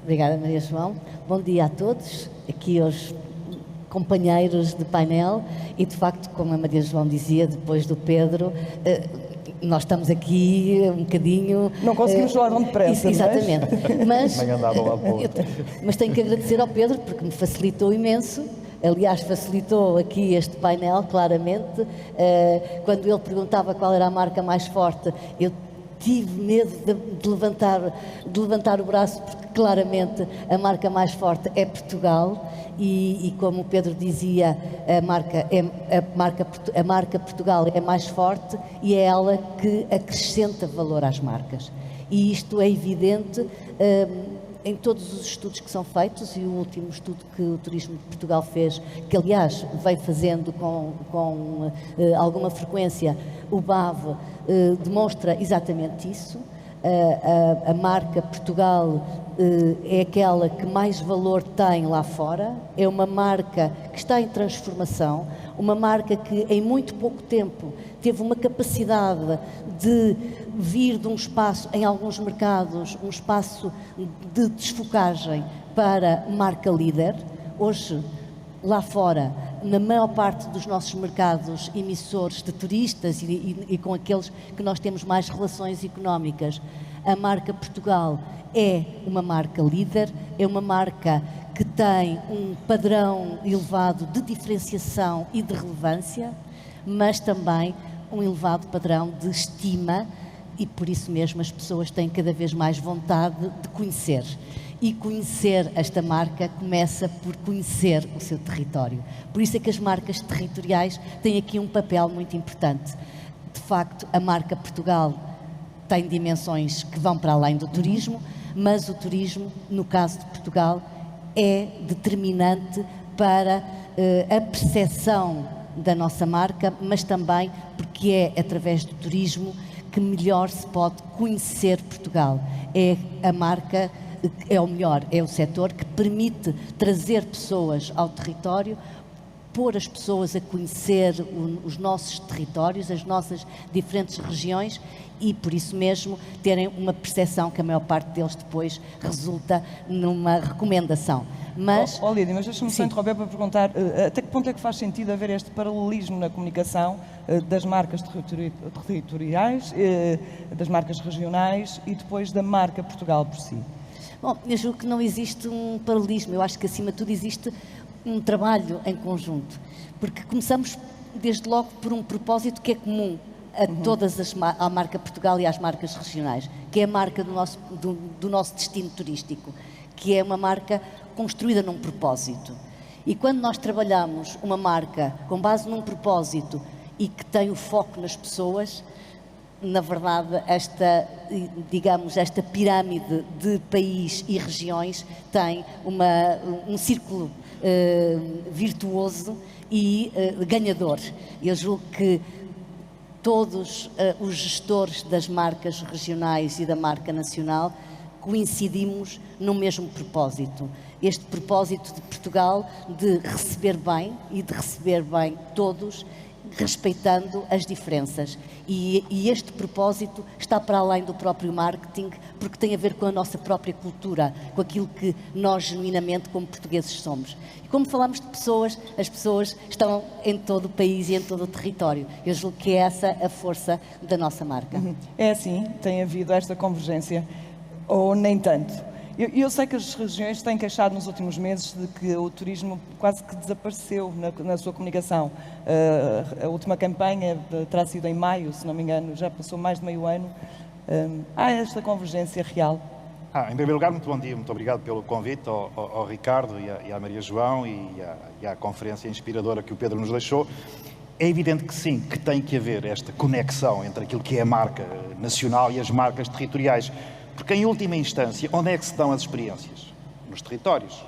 Obrigada, Maria João. Bom dia a todos, aqui aos companheiros de painel e, de facto, como a Maria João dizia, depois do Pedro, nós estamos aqui um bocadinho... Não conseguimos falar tão depressa, exatamente. Mas, Nem andava lá para o outro. mas tenho que agradecer ao Pedro porque me facilitou imenso. Aliás, facilitou aqui este painel, claramente. Quando ele perguntava qual era a marca mais forte, eu tive medo de levantar o braço, porque claramente a marca mais forte é Portugal e como o Pedro dizia, a marca Portugal é mais forte e é ela que acrescenta valor às marcas. E isto é evidente em todos os estudos que são feitos, e o último estudo que o Turismo de Portugal fez, que aliás vem fazendo com alguma frequência, o BAV, demonstra exatamente isso. A marca Portugal é aquela que mais valor tem lá fora, é uma marca que está em transformação, uma marca que em muito pouco tempo teve uma capacidade de vir de um espaço, em alguns mercados, um espaço de desfocagem para marca líder. Hoje, lá fora, na maior parte dos nossos mercados emissores de turistas e com aqueles que nós temos mais relações económicas, a marca Portugal é uma marca líder, é uma marca que tem um padrão elevado de diferenciação e de relevância, mas também um elevado padrão de estima e por isso mesmo as pessoas têm cada vez mais vontade de conhecer. E conhecer esta marca começa por conhecer o seu território. Por isso é que as marcas territoriais têm aqui um papel muito importante. De facto, a marca Portugal tem dimensões que vão para além do turismo, mas o turismo, no caso de Portugal, é determinante para a percepção da nossa marca, mas também porque é através do turismo que melhor se pode conhecer Portugal. É a marca, é o melhor, é o setor que permite trazer pessoas ao território, pôr as pessoas a conhecer os nossos territórios, as nossas diferentes regiões e, por isso mesmo, terem uma percepção que a maior parte deles depois resulta numa recomendação. Mas... Lídia, mas deixa-me só interromper para perguntar até que ponto é que faz sentido haver este paralelismo na comunicação das marcas territoriais, das marcas regionais e depois da marca Portugal por si? Bom, eu julgo que não existe um paralelismo, eu acho que acima de tudo existe um trabalho em conjunto, porque começamos desde logo por um propósito que é comum a todas à marca Portugal e às marcas regionais, que é a marca do nosso destino turístico, que é uma marca construída num propósito. E quando nós trabalhamos uma marca com base num propósito e que tem o foco nas pessoas, na verdade, esta pirâmide de país e regiões tem um círculo virtuoso e ganhador. Eu julgo que todos os gestores das marcas regionais e da marca nacional coincidimos no mesmo propósito. Este propósito de Portugal de receber bem e de receber bem todos, respeitando as diferenças. E este propósito está para além do próprio marketing, porque tem a ver com a nossa própria cultura, com aquilo que nós genuinamente como portugueses somos. E como falamos de pessoas, as pessoas estão em todo o país e em todo o território. Eu julgo que é essa a força da nossa marca. É assim, tem havido esta convergência, ou nem tanto? Eu sei que as regiões têm queixado nos últimos meses de que o turismo quase que desapareceu na sua comunicação. A última campanha terá sido em maio, se não me engano, já passou mais de meio ano. Há esta convergência real? Em primeiro lugar, muito bom dia, muito obrigado pelo convite ao Ricardo e à Maria João e à conferência inspiradora que o Pedro nos deixou. É evidente que sim, que tem que haver esta conexão entre aquilo que é a marca nacional e as marcas territoriais. Porque, em última instância, onde é que se dão as experiências? Nos territórios.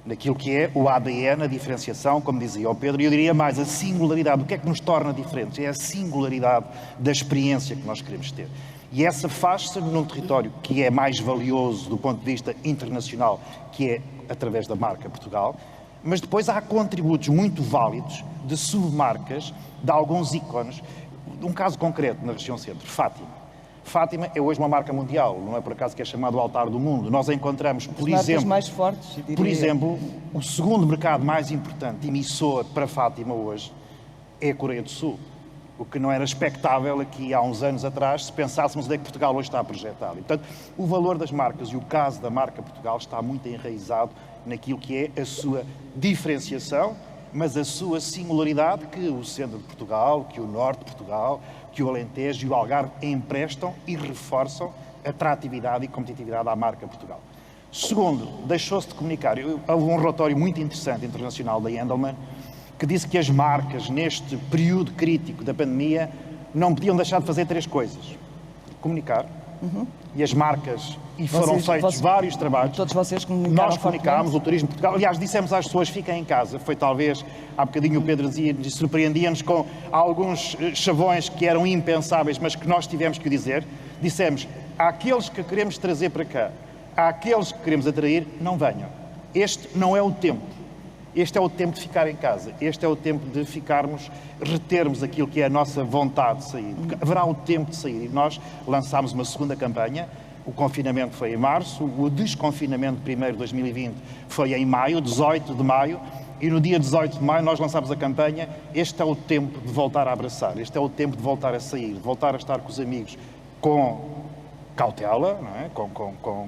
Naquilo que é o ADN, a diferenciação, como dizia o Pedro, e eu diria mais, a singularidade. O que é que nos torna diferentes? É a singularidade da experiência que nós queremos ter. E essa faz-se num território que é mais valioso do ponto de vista internacional, que é através da marca Portugal, mas depois há contributos muito válidos de submarcas, de alguns ícones. Um caso concreto na região centro, Fátima. Fátima é hoje uma marca mundial, não é por acaso que é chamado o altar do mundo. Nós encontramos, por exemplo, o segundo mercado mais importante emissor para Fátima hoje é a Coreia do Sul. O que não era expectável aqui há uns anos atrás, se pensássemos onde é que Portugal hoje está projetado. E, portanto, o valor das marcas e o caso da marca Portugal está muito enraizado naquilo que é a sua diferenciação, mas a sua singularidade que o centro de Portugal, que o norte de Portugal, que o Alentejo e o Algarve emprestam e reforçam atratividade e competitividade à marca Portugal. Segundo, deixou-se de comunicar. Houve um relatório muito interessante internacional da Endelman que disse que as marcas, neste período crítico da pandemia, não podiam deixar de fazer 3 coisas. Comunicar. E as marcas, foram feitos vários trabalhos. Todos vocês comunicaram. Nós comunicámos, o Turismo de Portugal. Aliás, dissemos às pessoas, fiquem em casa. Foi talvez, há bocadinho o Pedro dizia, surpreendia-nos com alguns chavões que eram impensáveis, mas que nós tivemos que o dizer. Dissemos, àqueles que queremos trazer para cá, àqueles que queremos atrair, não venham. Este não é o tempo. Este é o tempo de ficar em casa. Este é o tempo de retermos aquilo que é a nossa vontade de sair. Porque haverá o tempo de sair. E nós lançámos uma segunda campanha. O confinamento foi em março. O desconfinamento primeiro de 2020 foi em maio, 18 de maio. E no dia 18 de maio nós lançámos a campanha. Este é o tempo de voltar a abraçar. Este é o tempo de voltar a sair. De voltar a estar com os amigos com cautela, não é?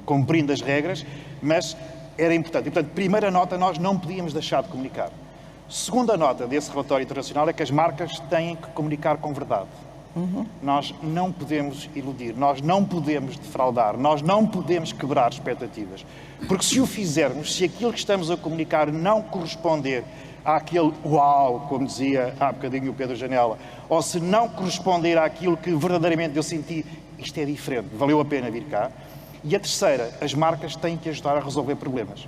Cumprindo as regras, mas era importante. E, portanto, primeira nota, nós não podíamos deixar de comunicar. Segunda nota desse relatório internacional é que as marcas têm que comunicar com verdade. Nós não podemos iludir, nós não podemos defraudar, nós não podemos quebrar expectativas. Porque se o fizermos, se aquilo que estamos a comunicar não corresponder àquele uau, como dizia há bocadinho o Pedro Janela, ou se não corresponder àquilo que verdadeiramente eu senti, isto é diferente, valeu a pena vir cá. E a terceira, as marcas têm que ajudar a resolver problemas.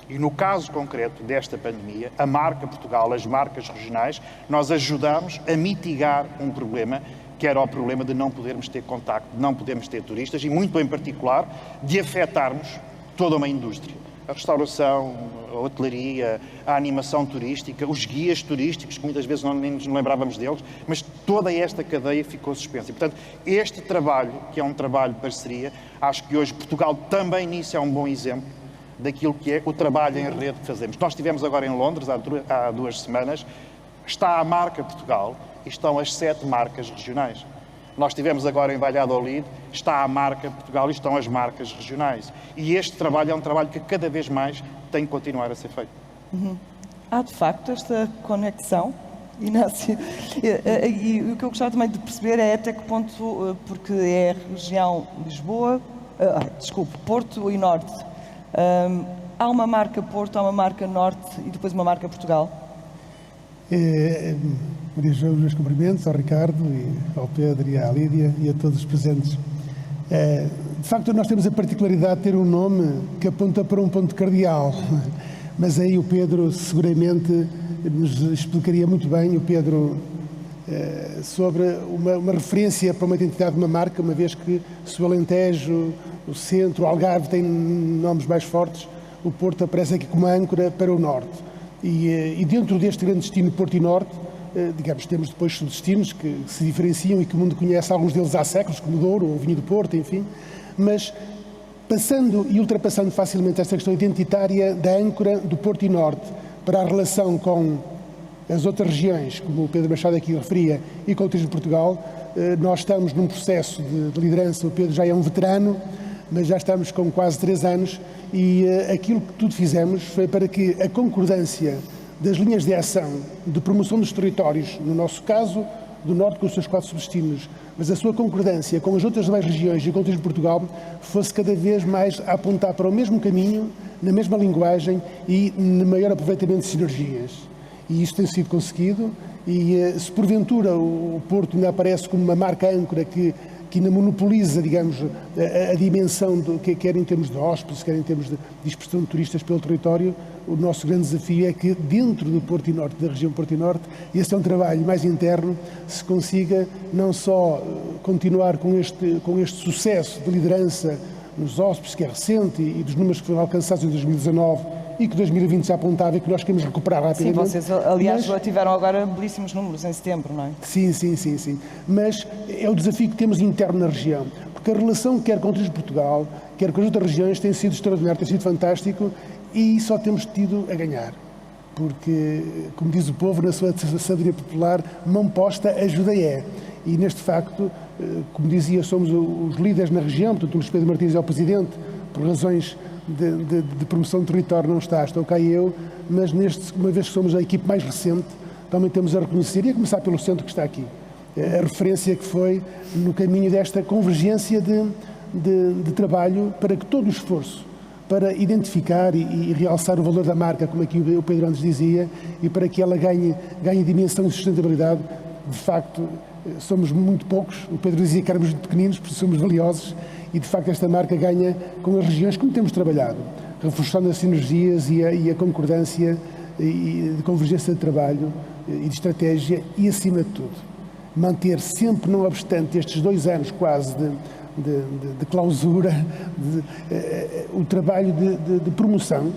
E no caso concreto desta pandemia, a marca Portugal, as marcas regionais, nós ajudamos a mitigar um problema, que era o problema de não podermos ter contacto, de não podermos ter turistas e, muito em particular, de afetarmos toda uma indústria. A restauração, a hotelaria, a animação turística, os guias turísticos, que muitas vezes nem nos lembrávamos deles, mas toda esta cadeia ficou suspensa. E, portanto, este trabalho, que é um trabalho de parceria, acho que hoje Portugal também nisso é um bom exemplo daquilo que é o trabalho em rede que fazemos. Nós estivemos agora em Londres há 2 semanas, está a marca Portugal e estão as 7 marcas regionais. Nós estivemos agora em Valladolid, está a marca Portugal e estão as marcas regionais. E este trabalho é um trabalho que cada vez mais tem que continuar a ser feito. Há de facto esta conexão, Inácio, e o que eu gostava também de perceber é até que ponto, porque é a região Lisboa, Porto e Norte. Há uma marca Porto, há uma marca Norte e depois uma marca Portugal? Maria João, os meus cumprimentos ao Ricardo, e ao Pedro e à Lídia e a todos os presentes. De facto, nós temos a particularidade de ter um nome que aponta para um ponto cardeal, mas aí o Pedro seguramente nos explicaria muito bem, o Pedro, sobre uma referência para uma identidade de uma marca, uma vez que se o Alentejo, o Centro, o Algarve têm nomes mais fortes, o Porto aparece aqui como âncora para o Norte. E dentro deste grande destino Porto e Norte, digamos, temos depois subdestinos que se diferenciam e que o mundo conhece, alguns deles há séculos, como o Douro, o Vinho do Porto, enfim, mas passando e ultrapassando facilmente esta questão identitária da âncora do Porto e Norte para a relação com as outras regiões, como o Pedro Machado aqui referia, e com o Turismo de Portugal, nós estamos num processo de liderança. O Pedro já é um veterano, mas já estamos com quase 3 anos e aquilo que tudo fizemos foi para que a concordância das linhas de ação de promoção dos territórios, no nosso caso, do Norte com os seus 4 subdestinos, mas a sua concordância com as outras 2 regiões e com o Turismo de Portugal fosse cada vez mais a apontar para o mesmo caminho, na mesma linguagem e no maior aproveitamento de sinergias. E isso tem sido conseguido e se porventura o Porto ainda aparece como uma marca âncora que ainda monopoliza, digamos, a dimensão do que quer em termos de hóspedes, quer em termos de dispersão de turistas pelo território, o nosso grande desafio é que dentro do Porto e Norte, da região Porto e Norte, e esse é um trabalho mais interno, se consiga não só continuar com este sucesso de liderança nos hóspedes, que é recente, e dos números que foram alcançados em 2019 e que 2020 já apontava e que nós queremos recuperar rapidamente. Sim, vocês, aliás, tiveram agora belíssimos números em setembro, não é? Sim. Mas é o desafio que temos interno na região, porque a relação quer com o Turismo de Portugal, quer com as outras regiões, tem sido extraordinário, tem sido fantástico e só temos tido a ganhar. Porque, como diz o povo na sua sabedoria popular, mão posta ajuda é. E neste facto, como dizia, somos os líderes na região, portanto o Luís Pedro Martins é o Presidente, por razões de promoção do território não está, estou cá eu, mas uma vez que somos a equipe mais recente, também temos a reconhecer, e a começar pelo centro que está aqui, a referência que foi no caminho desta convergência de trabalho para que todo o esforço para identificar e realçar o valor da marca, como aqui o Pedro antes dizia, e para que ela ganhe dimensão e sustentabilidade, de facto, somos muito poucos. O Pedro dizia que éramos pequeninos, porque somos valiosos, e de facto esta marca ganha com as regiões como temos trabalhado, reforçando as sinergias e a concordância e de convergência de trabalho e de estratégia e, acima de tudo, manter sempre, não obstante estes 2 anos quase de clausura, o trabalho de promoção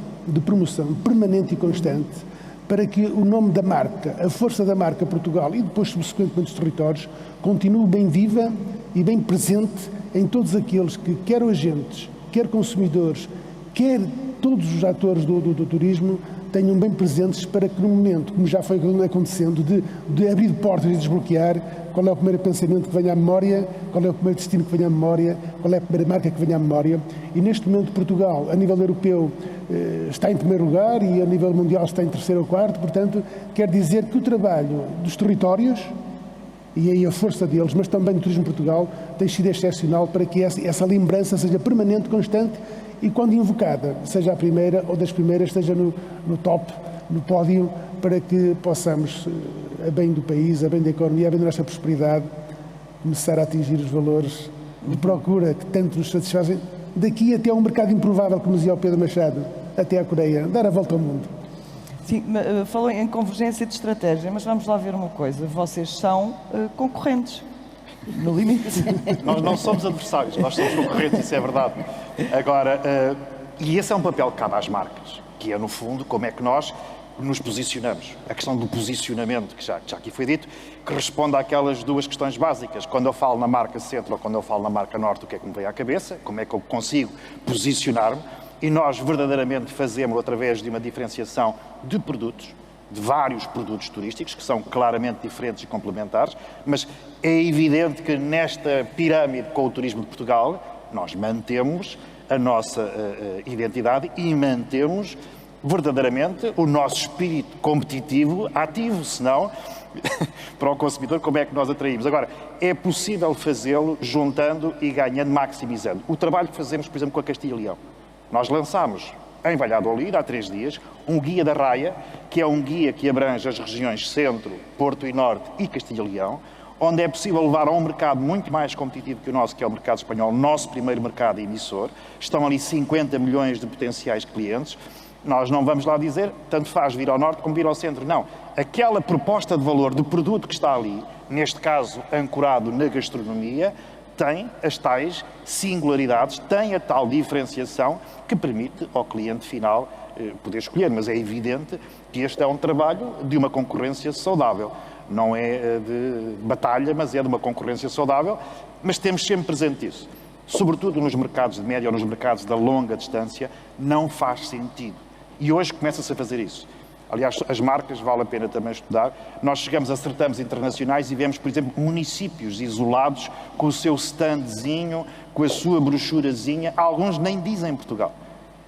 permanente e constante, para que o nome da marca, a força da marca Portugal e depois subsequentemente os territórios, continue bem viva e bem presente em todos aqueles que, quer agentes, quer consumidores, quer todos os atores do turismo, tenham bem presentes para que no momento, como já foi acontecendo, de abrir portas e desbloquear, qual é o primeiro pensamento que venha à memória, qual é o primeiro destino que venha à memória, qual é a primeira marca que venha à memória. E neste momento Portugal, a nível europeu, está em primeiro lugar e a nível mundial está em 3º ou 4º, portanto, quer dizer que o trabalho dos territórios e aí a força deles, mas também do Turismo de Portugal, tem sido excepcional para que essa lembrança seja permanente, constante e, quando invocada, seja a primeira ou das primeiras, esteja no top, no pódio, para que possamos, a bem do país, a bem da economia, a bem da nossa prosperidade, começar a atingir os valores de procura que tanto nos satisfazem, daqui até a um mercado improvável, como dizia o Pedro Machado, até à Coreia, dar a volta ao mundo. Sim, falou em convergência de estratégia, mas vamos lá ver uma coisa. Vocês são concorrentes, no limite. Nós não somos adversários, nós somos concorrentes, isso é verdade. Agora, e esse é um papel que cabe às marcas, que é, no fundo, como é que nós nos posicionamos. A questão do posicionamento, que já aqui foi dito, que responde àquelas duas questões básicas. Quando eu falo na marca Centro ou quando eu falo na marca Norte, o que é que me vem à cabeça? Como é que eu consigo posicionar-me? E nós verdadeiramente fazemos através de uma diferenciação de produtos, de vários produtos turísticos, que são claramente diferentes e complementares, mas é evidente que nesta pirâmide com o Turismo de Portugal, nós mantemos a nossa identidade e mantemos verdadeiramente o nosso espírito competitivo ativo, senão, para o consumidor, como é que nós atraímos? Agora, é possível fazê-lo juntando e ganhando, maximizando. O trabalho que fazemos, por exemplo, com a Castilla e Leão. Nós lançámos em Valladolid, há 3 dias, um guia da Raia, que é um guia que abrange as regiões Centro, Porto e Norte e Castilla e Leão, onde é possível levar a um mercado muito mais competitivo que o nosso, que é o mercado espanhol, nosso primeiro mercado emissor. Estão ali 50 milhões de potenciais clientes. Nós não vamos lá dizer, tanto faz vir ao Norte como vir ao Centro. Não. Aquela proposta de valor do produto que está ali, neste caso ancorado na gastronomia, tem as tais singularidades, tem a tal diferenciação que permite ao cliente final poder escolher. Mas é evidente que este é um trabalho de uma concorrência saudável. Não é de batalha, mas é de uma concorrência saudável. Mas temos sempre presente isso. Sobretudo nos mercados de média ou nos mercados da longa distância, não faz sentido. E hoje começa-se a fazer isso. Aliás, as marcas vale a pena também estudar. Nós chegamos a certames internacionais e vemos, por exemplo, municípios isolados com o seu standzinho, com a sua brochurazinha. Alguns nem dizem Portugal.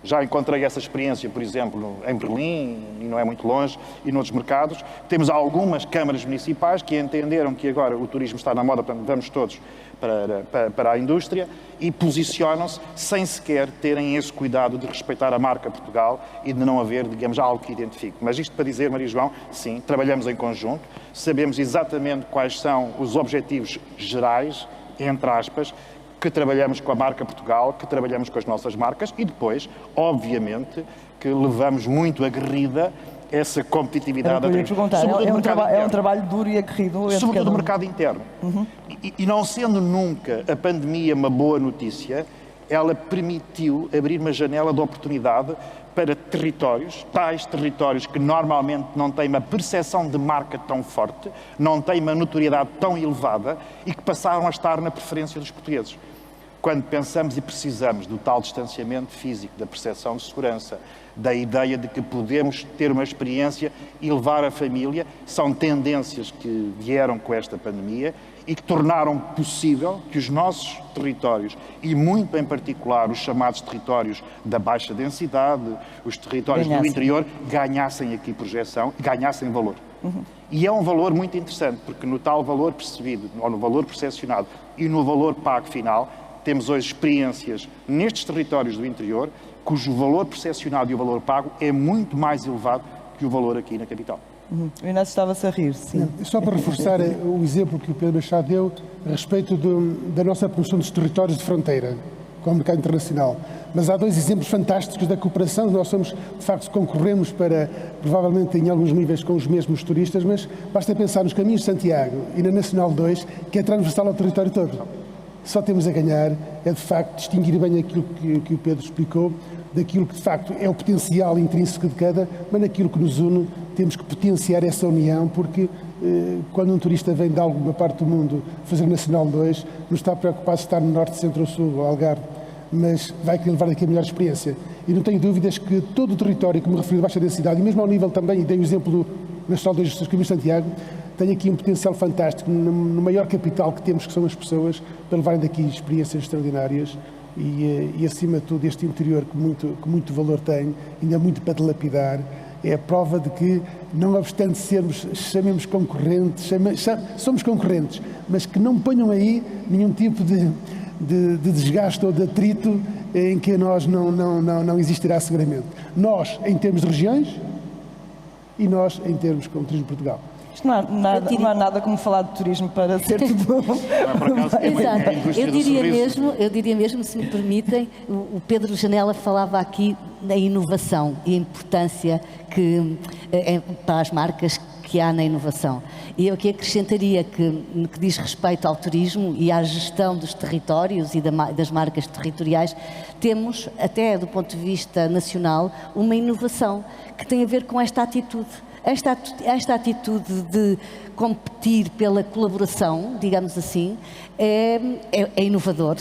Já encontrei essa experiência, por exemplo, em Berlim, e não é muito longe, e noutros mercados. Temos algumas câmaras municipais que entenderam que agora o turismo está na moda, portanto, vamos todos para a indústria e posicionam-se sem sequer terem esse cuidado de respeitar a marca Portugal e de não haver, digamos, algo que identifique. Mas isto para dizer, Maria João, sim, trabalhamos em conjunto, sabemos exatamente quais são os objetivos gerais, entre aspas, que trabalhamos com a marca Portugal, que trabalhamos com as nossas marcas e depois, obviamente, que levamos muito aguerrida essa competitividade. É um trabalho duro e aguerrido. Sobretudo no mercado interno. E não sendo nunca a pandemia uma boa notícia, ela permitiu abrir uma janela de oportunidade para territórios, tais territórios que normalmente não têm uma percepção de marca tão forte, não têm uma notoriedade tão elevada e que passaram a estar na preferência dos portugueses. Quando pensamos e precisamos do tal distanciamento físico, da percepção de segurança, da ideia de que podemos ter uma experiência e levar a família, são tendências que vieram com esta pandemia e que tornaram possível que os nossos territórios, e muito em particular os chamados territórios da baixa densidade, os territórios do interior, ganhassem aqui projeção, ganhassem valor. E é um valor muito interessante, porque no tal valor percebido, ou no valor percepcionado e no valor pago final, temos hoje experiências nestes territórios do interior cujo valor percepcionado e o valor pago é muito mais elevado que o valor aqui na capital. O Inácio estava-se a rir, sim. Só para reforçar o exemplo que o Pedro Machado deu a respeito da nossa promoção dos territórios de fronteira com o mercado internacional. Mas há 2 exemplos fantásticos da cooperação. Nós somos, de facto, concorremos para, provavelmente em alguns níveis, com os mesmos turistas, mas basta pensar nos caminhos de Santiago e na Nacional 2, que é transversal ao território todo. Só temos a ganhar é, de facto, distinguir bem aquilo que o Pedro explicou, daquilo que, de facto, é o potencial intrínseco de cada, mas naquilo que nos une, temos que potenciar essa união, porque quando um turista vem de alguma parte do mundo fazer Nacional 2, não está preocupado se está no Norte, Centro ou Sul, ou Algarve, mas vai querer levar daqui a melhor experiência. E não tenho dúvidas que todo o território, como referi, de baixa densidade, e mesmo ao nível também, e dei o exemplo do Nacional 2 dos Caminhos de Santiago, tem aqui um potencial fantástico no maior capital que temos, que são as pessoas, para levarem daqui experiências extraordinárias e acima de tudo, este interior que muito valor tem, ainda muito para dilapidar é a prova de que, não obstante chamemos concorrentes, somos concorrentes, mas que não ponham aí nenhum tipo de desgaste ou de atrito em que nós não existirá seguramente. Nós, em termos de regiões, e nós, em termos como Turismo Portugal. Isto não há nada como falar de turismo para ser tudo... Por acaso, Exato. a indústria do sorriso. Eu diria mesmo, se me permitem, o Pedro Janela falava aqui da inovação e a importância para as marcas que há na inovação. E eu aqui acrescentaria que, no que diz respeito ao turismo e à gestão dos territórios e das marcas territoriais, temos, até do ponto de vista nacional, uma inovação que tem a ver com esta atitude. Esta atitude de competir pela colaboração, digamos assim, é inovador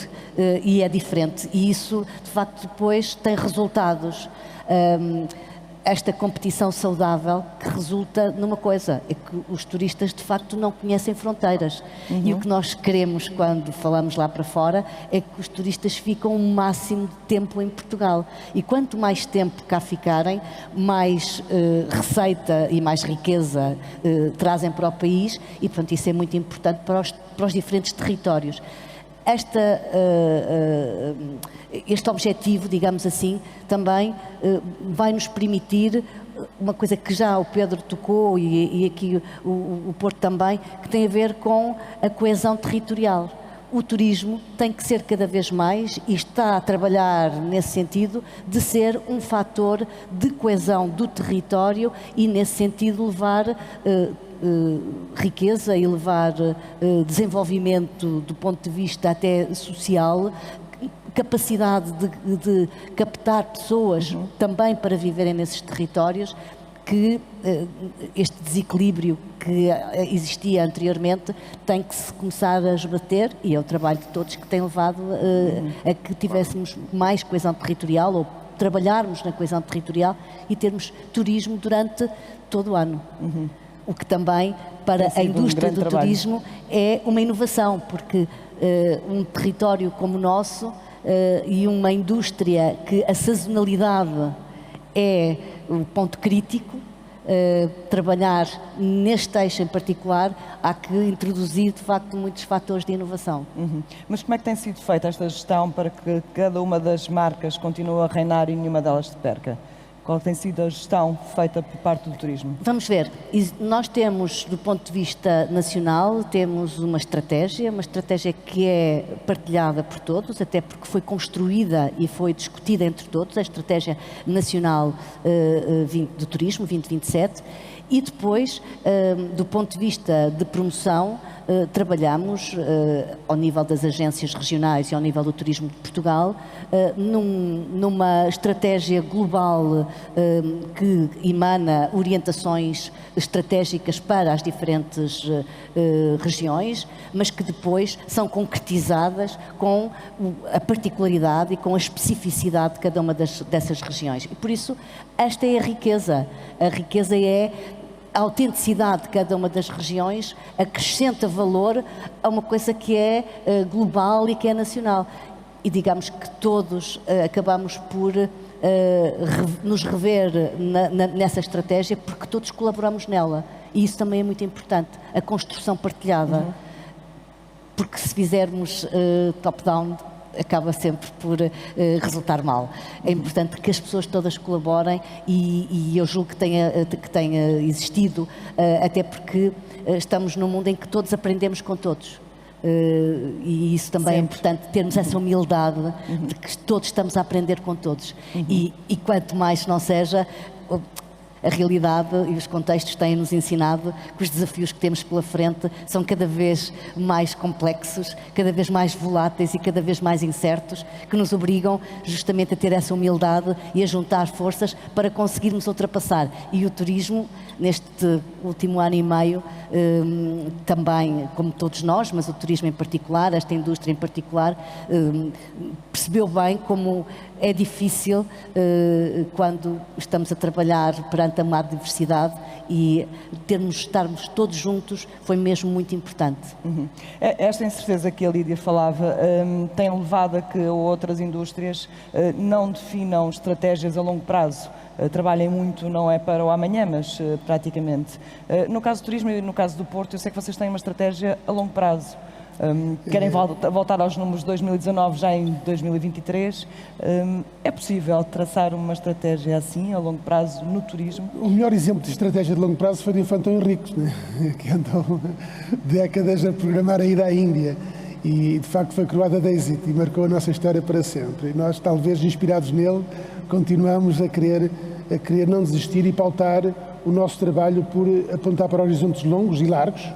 e é diferente. E isso, de facto, depois tem resultados. Esta competição saudável que resulta numa coisa, é que os turistas de facto não conhecem fronteiras. E o que nós queremos quando falamos lá para fora é que os turistas ficam o máximo de tempo em Portugal. E quanto mais tempo cá ficarem, mais receita e mais riqueza trazem para o país e, portanto, isso é muito importante para os diferentes territórios. Este objetivo, digamos assim, também vai nos permitir uma coisa que já o Pedro tocou e aqui o Porto também, que tem a ver com a coesão territorial. O turismo tem que ser cada vez mais, e está a trabalhar nesse sentido, de ser um fator de coesão do território e, nesse sentido, levar riqueza e levar desenvolvimento do ponto de vista até social, capacidade de captar pessoas também para viverem nesses territórios, que este desequilíbrio que existia anteriormente tem que se começar a esbater, e é o trabalho de todos que tem levado a que tivéssemos mais coesão territorial, ou trabalharmos na coesão territorial e termos turismo durante todo o ano. O que também, para a indústria do turismo, é uma inovação, porque um território como o nosso e uma indústria que a sazonalidade é o ponto crítico, trabalhar neste eixo em particular, há que introduzir, de facto, muitos fatores de inovação. Mas como é que tem sido feita esta gestão para que cada uma das marcas continue a reinar e nenhuma delas se perca? Qual tem sido a gestão feita por parte do turismo? Vamos ver, nós temos, do ponto de vista nacional, temos uma estratégia que é partilhada por todos, até porque foi construída e foi discutida entre todos, a Estratégia Nacional do Turismo 2027, e depois, do ponto de vista de promoção, trabalhamos ao nível das agências regionais e ao nível do Turismo de Portugal numa estratégia global que emana orientações estratégicas para as diferentes regiões, mas que depois são concretizadas com a particularidade e com a especificidade de cada uma dessas regiões. E por isso esta é a riqueza. A riqueza é a autenticidade de cada uma das regiões, acrescenta valor a uma coisa que é global e que é nacional. E digamos que todos acabamos por nos rever nessa estratégia, porque todos colaboramos nela. E isso também é muito importante, a construção partilhada. Porque se fizermos top-down, acaba sempre por resultar mal. É importante que as pessoas todas colaborem e eu julgo que tenha existido, até porque estamos num mundo em que todos aprendemos com todos. E isso também é importante, termos essa humildade de que todos estamos a aprender com todos. E quanto mais não seja, a realidade e os contextos têm-nos ensinado que os desafios que temos pela frente são cada vez mais complexos, cada vez mais voláteis e cada vez mais incertos, que nos obrigam justamente a ter essa humildade e a juntar forças para conseguirmos ultrapassar. E o turismo, neste último ano e meio, também, como todos nós, mas o turismo em particular, esta indústria em particular, percebeu bem como é difícil quando estamos a trabalhar perante a má diversidade, e estarmos todos juntos foi mesmo muito importante. Esta incerteza que a Lídia falava tem levado a que outras indústrias não definam estratégias a longo prazo. trabalhem muito, não é para o amanhã, mas praticamente. No caso do turismo e no caso do Porto, eu sei que vocês têm uma estratégia a longo prazo. Querem voltar aos números de 2019 já em 2023. É possível traçar uma estratégia assim, a longo prazo, no turismo? O melhor exemplo de estratégia de longo prazo foi do Infantão Henriques, né? Que andou décadas a programar a ida à Índia. E, de facto, foi coroada de êxito e marcou a nossa história para sempre. E nós, talvez inspirados nele, continuamos a querer não desistir e pautar o nosso trabalho por apontar para horizontes longos e largos.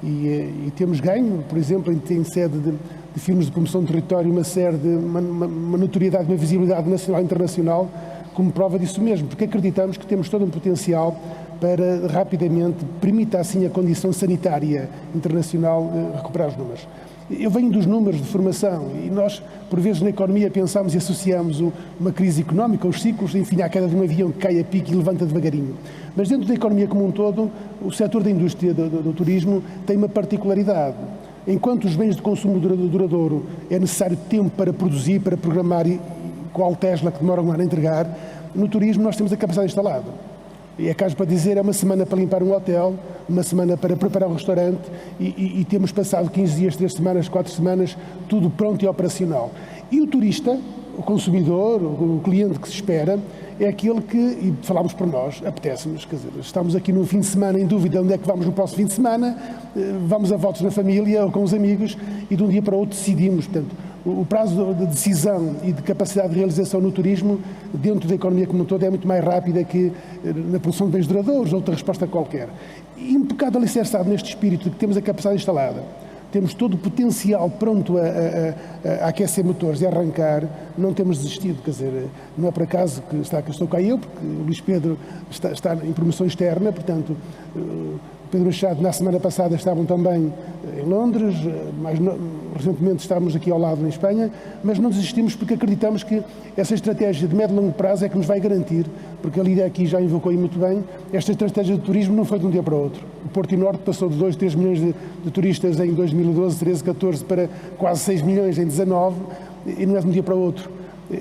E temos ganho, por exemplo, em sede de firmas de promoção do território, uma notoriedade, uma visibilidade nacional e internacional, como prova disso mesmo, porque acreditamos que temos todo um potencial para rapidamente, permita assim a condição sanitária internacional, recuperar os números. Eu venho dos números de formação e nós, por vezes, na economia pensamos e associamos uma crise económica, os ciclos, enfim, à queda de um avião que cai a pique e levanta devagarinho. Mas dentro da economia como um todo, o setor da indústria do turismo tem uma particularidade. Enquanto os bens de consumo duradouro é necessário tempo para produzir, para programar, qual Tesla que demora um ano a entregar, no turismo nós temos a capacidade instalada. E é caso para dizer, é uma semana para limpar um hotel, uma semana para preparar um restaurante e temos passado 15 dias, 3 semanas, 4 semanas, tudo pronto e operacional. E o turista, o consumidor, o cliente que se espera, é aquele que, e falámos por nós, apetece-nos, quer dizer, estamos aqui num fim de semana em dúvida onde é que vamos no próximo fim de semana, vamos a votos na família ou com os amigos e de um dia para o outro decidimos. Portanto, o prazo de decisão e de capacidade de realização no turismo, dentro da economia como um todo, é muito mais rápida que na produção de bens duradouros ou outra resposta qualquer. E um bocado alicerçado neste espírito de que temos a capacidade instalada, temos todo o potencial pronto a aquecer motores e a arrancar, não temos desistido, quer dizer, não é por acaso que estou cá eu, porque o Luís Pedro está em promoção externa, portanto, Pedro Machado, na semana passada, estavam também em Londres, mais recentemente estávamos aqui ao lado, na Espanha, mas não desistimos porque acreditamos que essa estratégia de médio e longo prazo é que nos vai garantir, porque a Lídia aqui já invocou muito bem, esta estratégia de turismo não foi de um dia para o outro. O Porto e Norte passou de 2, 3 milhões de turistas em 2012, 13, 14 para quase 6 milhões em 19 e não é de um dia para o outro.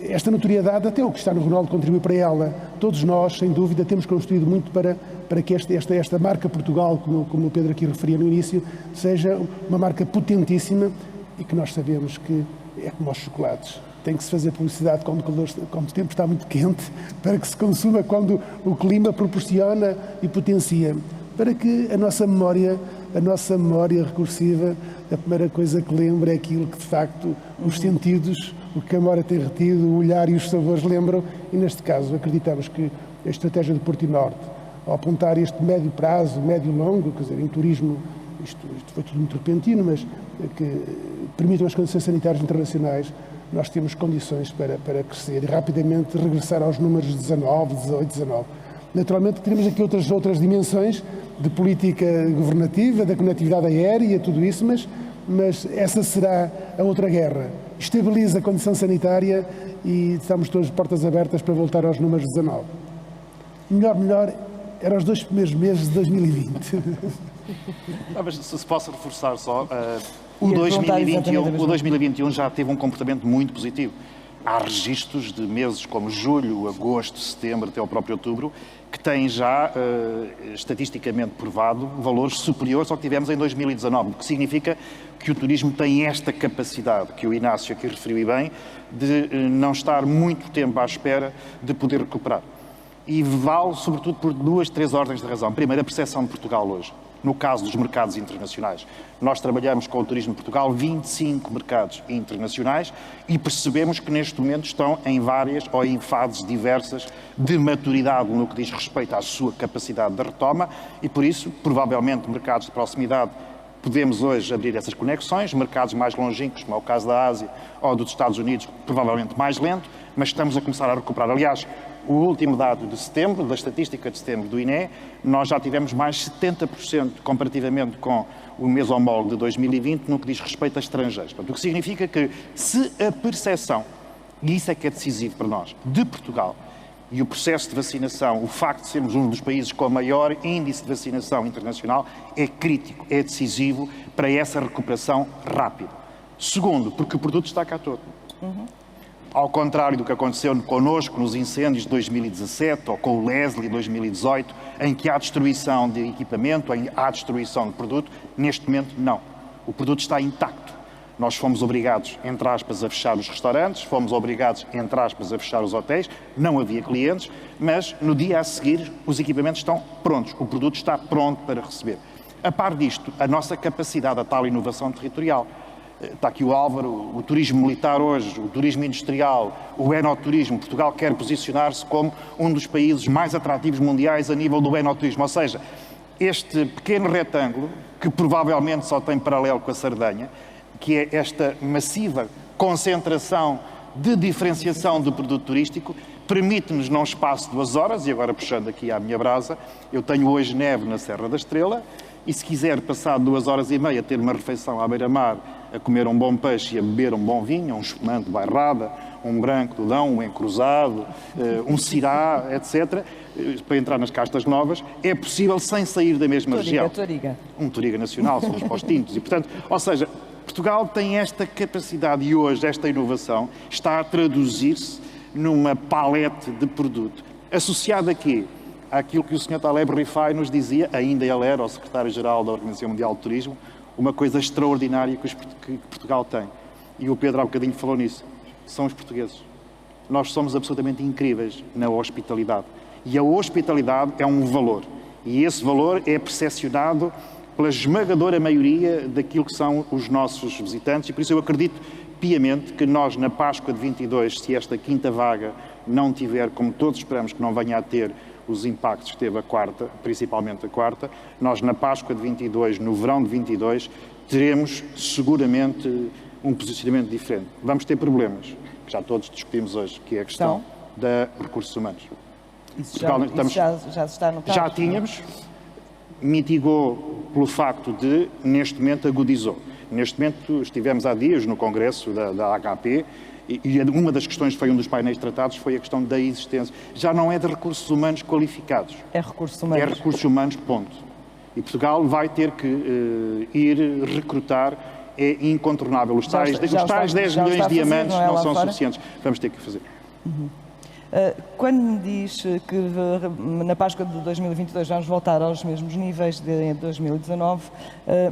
Esta notoriedade, até o Cristiano Ronaldo contribuiu para ela. Todos nós, sem dúvida, temos construído muito para que esta marca Portugal, como o Pedro aqui referia no início, seja uma marca potentíssima e que nós sabemos que é como os chocolates. Tem que se fazer publicidade quando o tempo está muito quente, para que se consuma quando o clima proporciona e potencia. Para que a nossa memória recursiva, a primeira coisa que lembra é aquilo que, de facto, os sentidos, o que a memória tem retido, o olhar e os sabores lembram, e neste caso acreditamos que a estratégia do Porto e Norte, ao apontar este médio prazo, médio longo, quer dizer, em turismo, isto foi tudo muito repentino, mas que permitam as condições sanitárias internacionais, nós temos condições para crescer e rapidamente regressar aos números de 19, 18, 19. Naturalmente teremos aqui outras dimensões de política governativa, da conectividade aérea, tudo isso, mas essa será a outra guerra. Estabiliza a condição sanitária e estamos todos de portas abertas para voltar aos números de 19. Melhor, eram os 2 primeiros meses de 2020. Mas se posso reforçar só, o 2021 já teve um comportamento muito positivo. Há registros de meses como julho, agosto, setembro, até o próprio outubro, que têm já, estatisticamente provado, valores superiores ao que tivemos em 2019, o que significa que o turismo tem esta capacidade, que o Inácio aqui referiu e bem, de não estar muito tempo à espera de poder recuperar. E vale, sobretudo, por 2, 3 ordens de razão. Primeiro, a percepção de Portugal hoje. No caso dos mercados internacionais, nós trabalhamos com o Turismo de Portugal 25 mercados internacionais e percebemos que neste momento estão em várias ou em fases diversas de maturidade no que diz respeito à sua capacidade de retoma e por isso, provavelmente, mercados de proximidade podemos hoje abrir essas conexões, mercados mais longínquos, como é o caso da Ásia ou dos Estados Unidos, provavelmente mais lento, mas estamos a começar a recuperar. Aliás, o último dado de setembro, da estatística de setembro do INE, nós já tivemos mais 70% comparativamente com o mês homólogo de 2020 no que diz respeito a estrangeiros. Portanto, o que significa que se a percepção, e isso é que é decisivo para nós, de Portugal, e o processo de vacinação, o facto de sermos um dos países com o maior índice de vacinação internacional, é crítico, é decisivo para essa recuperação rápida. Segundo, porque o produto está cá todo. Ao contrário do que aconteceu connosco nos incêndios de 2017 ou com o Leslie de 2018, em que há destruição de equipamento, há destruição de produto, neste momento não. O produto está intacto. Nós fomos obrigados, entre aspas, a fechar os restaurantes, fomos obrigados, entre aspas, a fechar os hotéis, não havia clientes, mas no dia a seguir os equipamentos estão prontos, o produto está pronto para receber. A par disto, a nossa capacidade a tal inovação territorial. Está aqui o Álvaro, o turismo militar hoje, o turismo industrial, o enoturismo. Portugal quer posicionar-se como um dos países mais atrativos mundiais a nível do enoturismo. Ou seja, este pequeno retângulo, que provavelmente só tem paralelo com a Sardenha, que é esta massiva concentração de diferenciação do produto turístico, permite-nos, num espaço de 2 horas, e agora puxando aqui à minha brasa, eu tenho hoje neve na Serra da Estrela, e se quiser, passado 2 horas e meia, ter uma refeição à beira-mar, a comer um bom peixe e a beber um bom vinho, um espumante de bairrada, um branco do Dão, um encruzado, um cirá, etc., para entrar nas castas novas, é possível sem sair da mesma região. Toriga. Um Toriga nacional, somos para os tintos. E, portanto, ou seja, Portugal tem esta capacidade e hoje esta inovação está a traduzir-se numa palete de produto. Associado aqui àquilo que o Sr. Taleb Rifai nos dizia, ainda ele era o secretário-geral da Organização Mundial do Turismo, uma coisa extraordinária que Portugal tem. E o Pedro há bocadinho falou nisso. São os portugueses. Nós somos absolutamente incríveis na hospitalidade. E a hospitalidade é um valor. E esse valor é percepcionado pela esmagadora maioria daquilo que são os nossos visitantes. E por isso eu acredito piamente que nós, na Páscoa de 22, se esta quinta vaga não tiver, como todos esperamos que não venha a ter, os impactos que teve a quarta, principalmente a quarta, nós na Páscoa de 22, no verão de 22, teremos seguramente um posicionamento diferente. Vamos ter problemas, que já todos discutimos hoje, que é a questão de recursos humanos. Isso já está no caso. Já tínhamos, mitigou pelo facto de, neste momento, agudizou. Neste momento, estivemos há dias no Congresso da HP e uma das questões que foi um dos painéis tratados foi a questão da existência. Já não é de recursos humanos qualificados. É recursos humanos. É recursos humanos, ponto. E Portugal vai ter que ir recrutar, é incontornável. Os tais 10 milhões de diamantes não são suficientes. Vamos ter que fazer. Quando me diz que na Páscoa de 2022 vamos voltar aos mesmos níveis de 2019,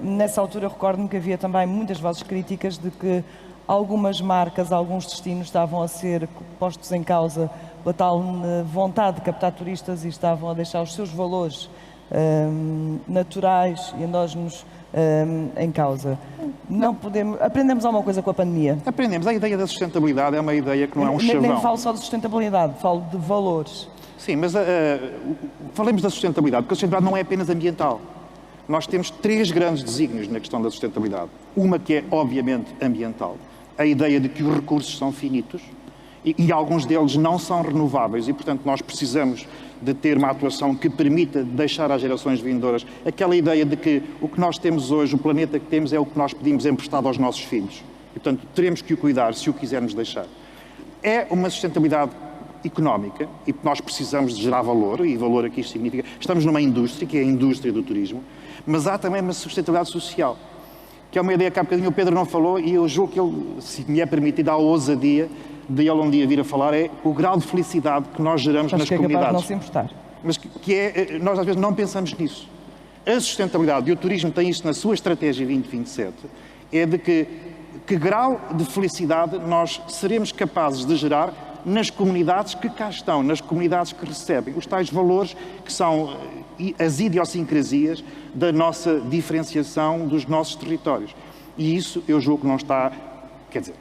nessa altura eu recordo-me que havia também muitas vozes críticas de que algumas marcas, alguns destinos estavam a ser postos em causa pela tal vontade de captar turistas e estavam a deixar os seus valores naturais e endógenos em causa. Não podemos... Aprendemos alguma coisa com a pandemia? Aprendemos. A ideia da sustentabilidade é uma ideia que não é um chavão. Nem falo só de sustentabilidade, falo de valores. Sim, mas falemos da sustentabilidade, porque a sustentabilidade não é apenas ambiental. Nós temos 3 grandes desígnios na questão da sustentabilidade. Uma que é, obviamente, ambiental. A ideia de que os recursos são finitos e alguns deles não são renováveis e, portanto, nós precisamos de ter uma atuação que permita deixar às gerações vindouras aquela ideia de que o que nós temos hoje, o planeta que temos, é o que nós pedimos emprestado aos nossos filhos. E, portanto, teremos que o cuidar se o quisermos deixar. É uma sustentabilidade económica e nós precisamos de gerar valor, e valor aqui significa... Estamos numa indústria, que é a indústria do turismo, mas há também uma sustentabilidade social, que é uma ideia que há bocadinho o Pedro não falou e eu julgo que ele, se me é permitido, a ousadia de ele um dia vir a falar, é o grau de felicidade que nós geramos nas comunidades. É capaz de não se importar. Mas nós às vezes não pensamos nisso. A sustentabilidade, e o turismo tem isso na sua estratégia 2027, é de que grau de felicidade nós seremos capazes de gerar nas comunidades que cá estão, nas comunidades que recebem, os tais valores que são as idiosincrasias da nossa diferenciação dos nossos territórios. E isso eu julgo que não está, quer dizer,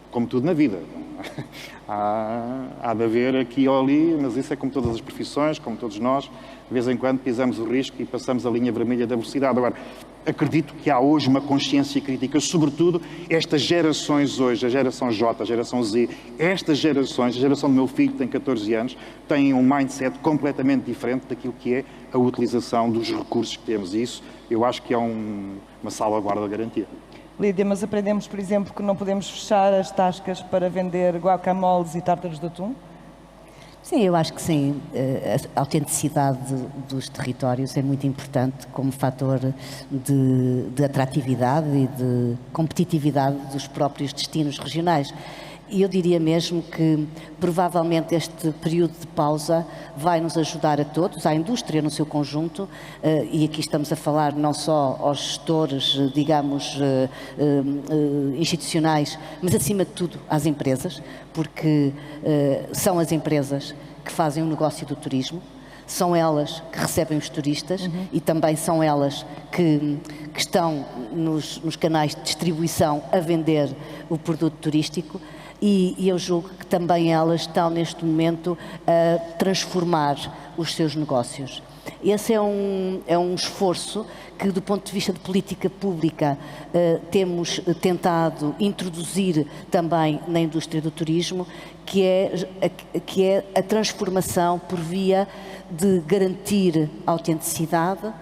como tudo na vida. Há de haver aqui ou ali, mas isso é como todas as profissões, como todos nós, de vez em quando pisamos o risco e passamos a linha vermelha da velocidade. Agora, acredito que há hoje uma consciência crítica, sobretudo estas gerações hoje, a geração J, a geração Z, estas gerações, a geração do meu filho que tem 14 anos, têm um mindset completamente diferente daquilo que é a utilização dos recursos que temos. E isso, eu acho que é uma salvaguarda da garantia. Lídia, mas aprendemos, por exemplo, que não podemos fechar as tascas para vender guacamoles e tártaros de atum? Sim, eu acho que sim. A autenticidade dos territórios é muito importante como fator de atratividade e de competitividade dos próprios destinos regionais. E eu diria mesmo que provavelmente este período de pausa vai nos ajudar a todos, à indústria no seu conjunto, e aqui estamos a falar não só aos gestores, digamos, institucionais, mas acima de tudo às empresas, porque são as empresas que fazem o negócio do turismo. São elas que recebem os turistas e também são elas que estão nos canais de distribuição a vender o produto turístico e eu julgo que também elas estão neste momento a transformar os seus negócios. Esse é um esforço que, do ponto de vista de política pública, temos tentado introduzir também na indústria do turismo, que é a transformação por via de garantir autenticidade,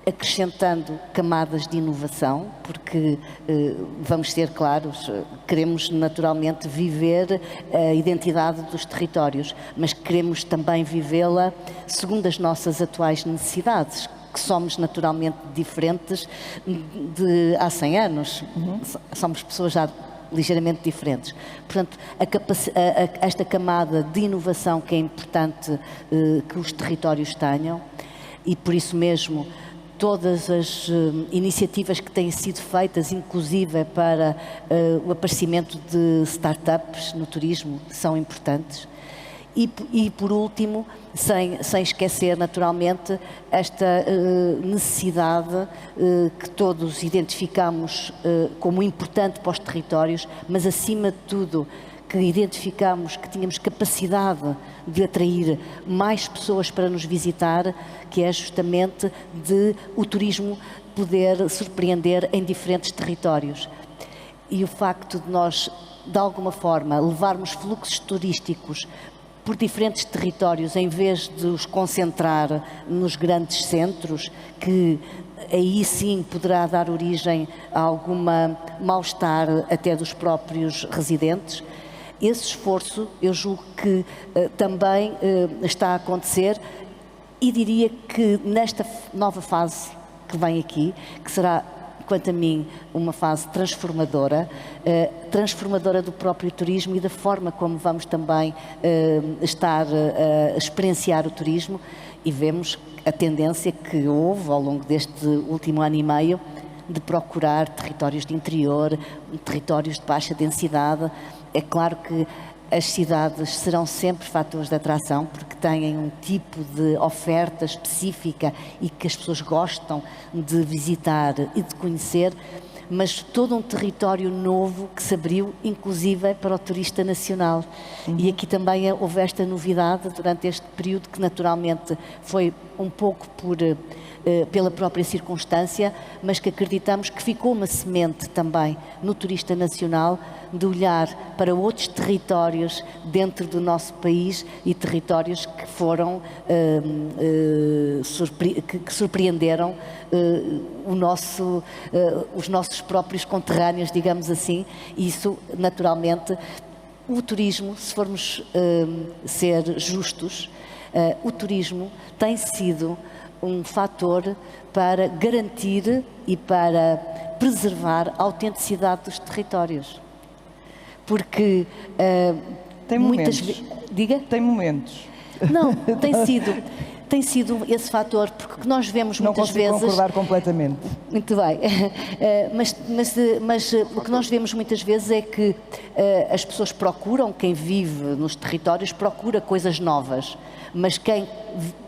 acrescentando camadas de inovação, porque, vamos ser claros, queremos naturalmente viver a identidade dos territórios, mas queremos também vivê-la segundo as nossas atuais necessidades, que somos naturalmente diferentes de há 100 anos. Somos pessoas já ligeiramente diferentes. Portanto, esta camada de inovação que é importante que os territórios tenham, e por isso mesmo todas as iniciativas que têm sido feitas, inclusive para o aparecimento de startups no turismo, são importantes. E por último, sem esquecer naturalmente esta necessidade que todos identificamos como importante para os territórios, mas acima de tudo que identificamos que tínhamos capacidade de atrair mais pessoas para nos visitar, que é justamente de o turismo poder surpreender em diferentes territórios. E o facto de nós, de alguma forma, levarmos fluxos turísticos por diferentes territórios, em vez de os concentrar nos grandes centros, que aí sim poderá dar origem a alguma mal-estar até dos próprios residentes. Esse esforço, eu julgo que também está a acontecer e diria que nesta nova fase que vem aqui, que será, quanto a mim, uma fase transformadora, transformadora do próprio turismo e da forma como vamos também estar a experienciar o turismo, e vemos a tendência que houve ao longo deste último ano e meio de procurar territórios de interior, territórios de baixa densidade. É claro que as cidades serão sempre fatores de atração porque têm um tipo de oferta específica e que as pessoas gostam de visitar e de conhecer, mas todo um território novo que se abriu, inclusive para o turista nacional. E aqui também houve esta novidade durante este período, que naturalmente foi um pouco pela própria circunstância, mas que acreditamos que ficou uma semente também no turista nacional de olhar para outros territórios dentro do nosso país e territórios que foram que surpreenderam os nossos próprios conterrâneos, digamos assim. Isso naturalmente o turismo, se formos ser justos, o turismo tem sido um fator para garantir e para preservar a autenticidade dos territórios. Porque tem muitas momentos. Diga? Tem momentos. Não, tem sido esse fator, porque nós vemos Não muitas consigo vezes... concordar completamente. Muito bem, mas o que nós vemos muitas vezes é que as pessoas procuram, quem vive nos territórios procura coisas novas, mas quem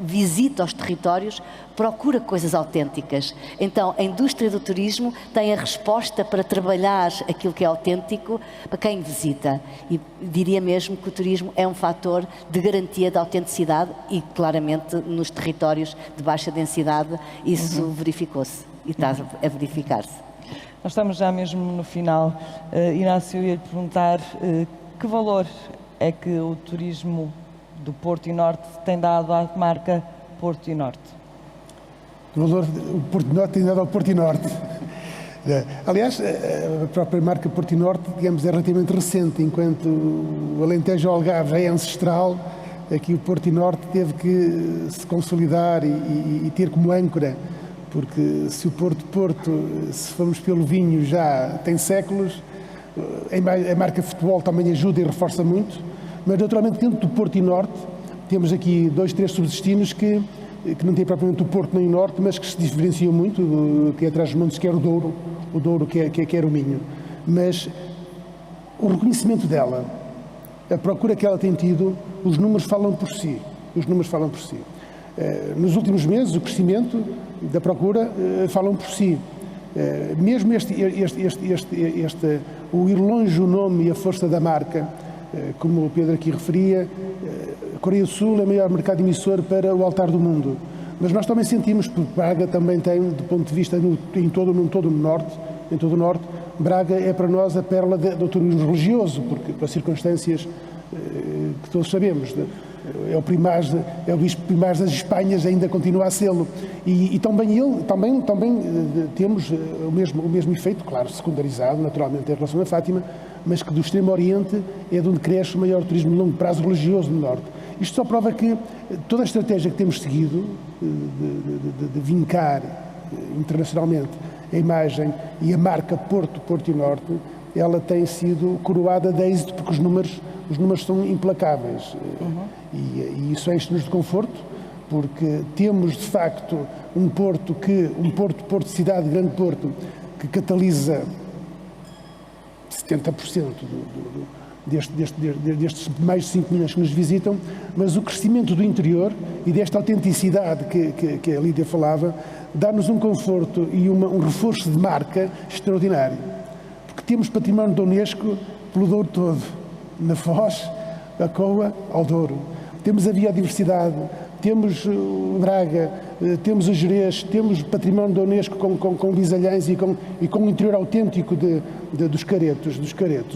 visita os territórios procura coisas autênticas. Então a indústria do turismo tem a resposta para trabalhar aquilo que é autêntico para quem visita, e diria mesmo que o turismo é um fator de garantia da autenticidade e claramente nos territórios de baixa densidade isso verificou-se e está a verificar-se. Nós estamos já mesmo no final. Inácio, eu ia lhe perguntar que valor é que o turismo do Porto e Norte tem dado à marca Porto e Norte? O valor o Porto e Norte tem dado ao Porto e Norte. Aliás, a própria marca Porto e Norte, digamos, é relativamente recente, enquanto o Alentejo Algarve já é ancestral, aqui o Porto e Norte teve que se consolidar e ter como âncora, porque se o Porto, se formos pelo vinho, já tem séculos, A marca futebol também ajuda e reforça muito, mas naturalmente dentro do Porto e Norte temos aqui 2, 3 subdestinos que não têm propriamente o Porto nem o Norte, mas que se diferenciam muito, que é atrás dos montes, que é o Douro que é o Minho. Mas o reconhecimento dela, a procura que ela tem tido, os números falam por si. Nos últimos meses, o crescimento da procura falam por si. Mesmo o ir longe o nome e a força da marca, como o Pedro aqui referia, a Coreia do Sul é o maior mercado emissor para o altar do mundo. Mas nós também sentimos, porque Braga também tem, do ponto de vista em todo o Norte, Braga é para nós a pérola do turismo religioso, porque para circunstâncias que todos sabemos, é o bispo primaz das Espanhas, ainda continua a sê-lo. E também temos o mesmo efeito, claro, secundarizado naturalmente em relação a Fátima, mas que do Extremo Oriente é de onde cresce o maior turismo de longo prazo religioso no Norte. Isto só prova que toda a estratégia que temos seguido de vincar internacionalmente a imagem e a marca Porto e Norte, ela tem sido coroada de êxito, porque os números são implacáveis. E isso enche-nos de conforto, porque temos de facto um Porto cidade, grande Porto, que catalisa 70% destes mais de 5 milhões que nos visitam, mas o crescimento do interior e desta autenticidade que a Lídia falava, dá-nos um conforto e um reforço de marca extraordinário. Porque temos património da Unesco pelo Douro todo, na Foz, da Coa ao Douro. Temos a biodiversidade, temos o Braga, temos o Gerês, temos património da Unesco com Bisalhães e com o interior autêntico dos caretos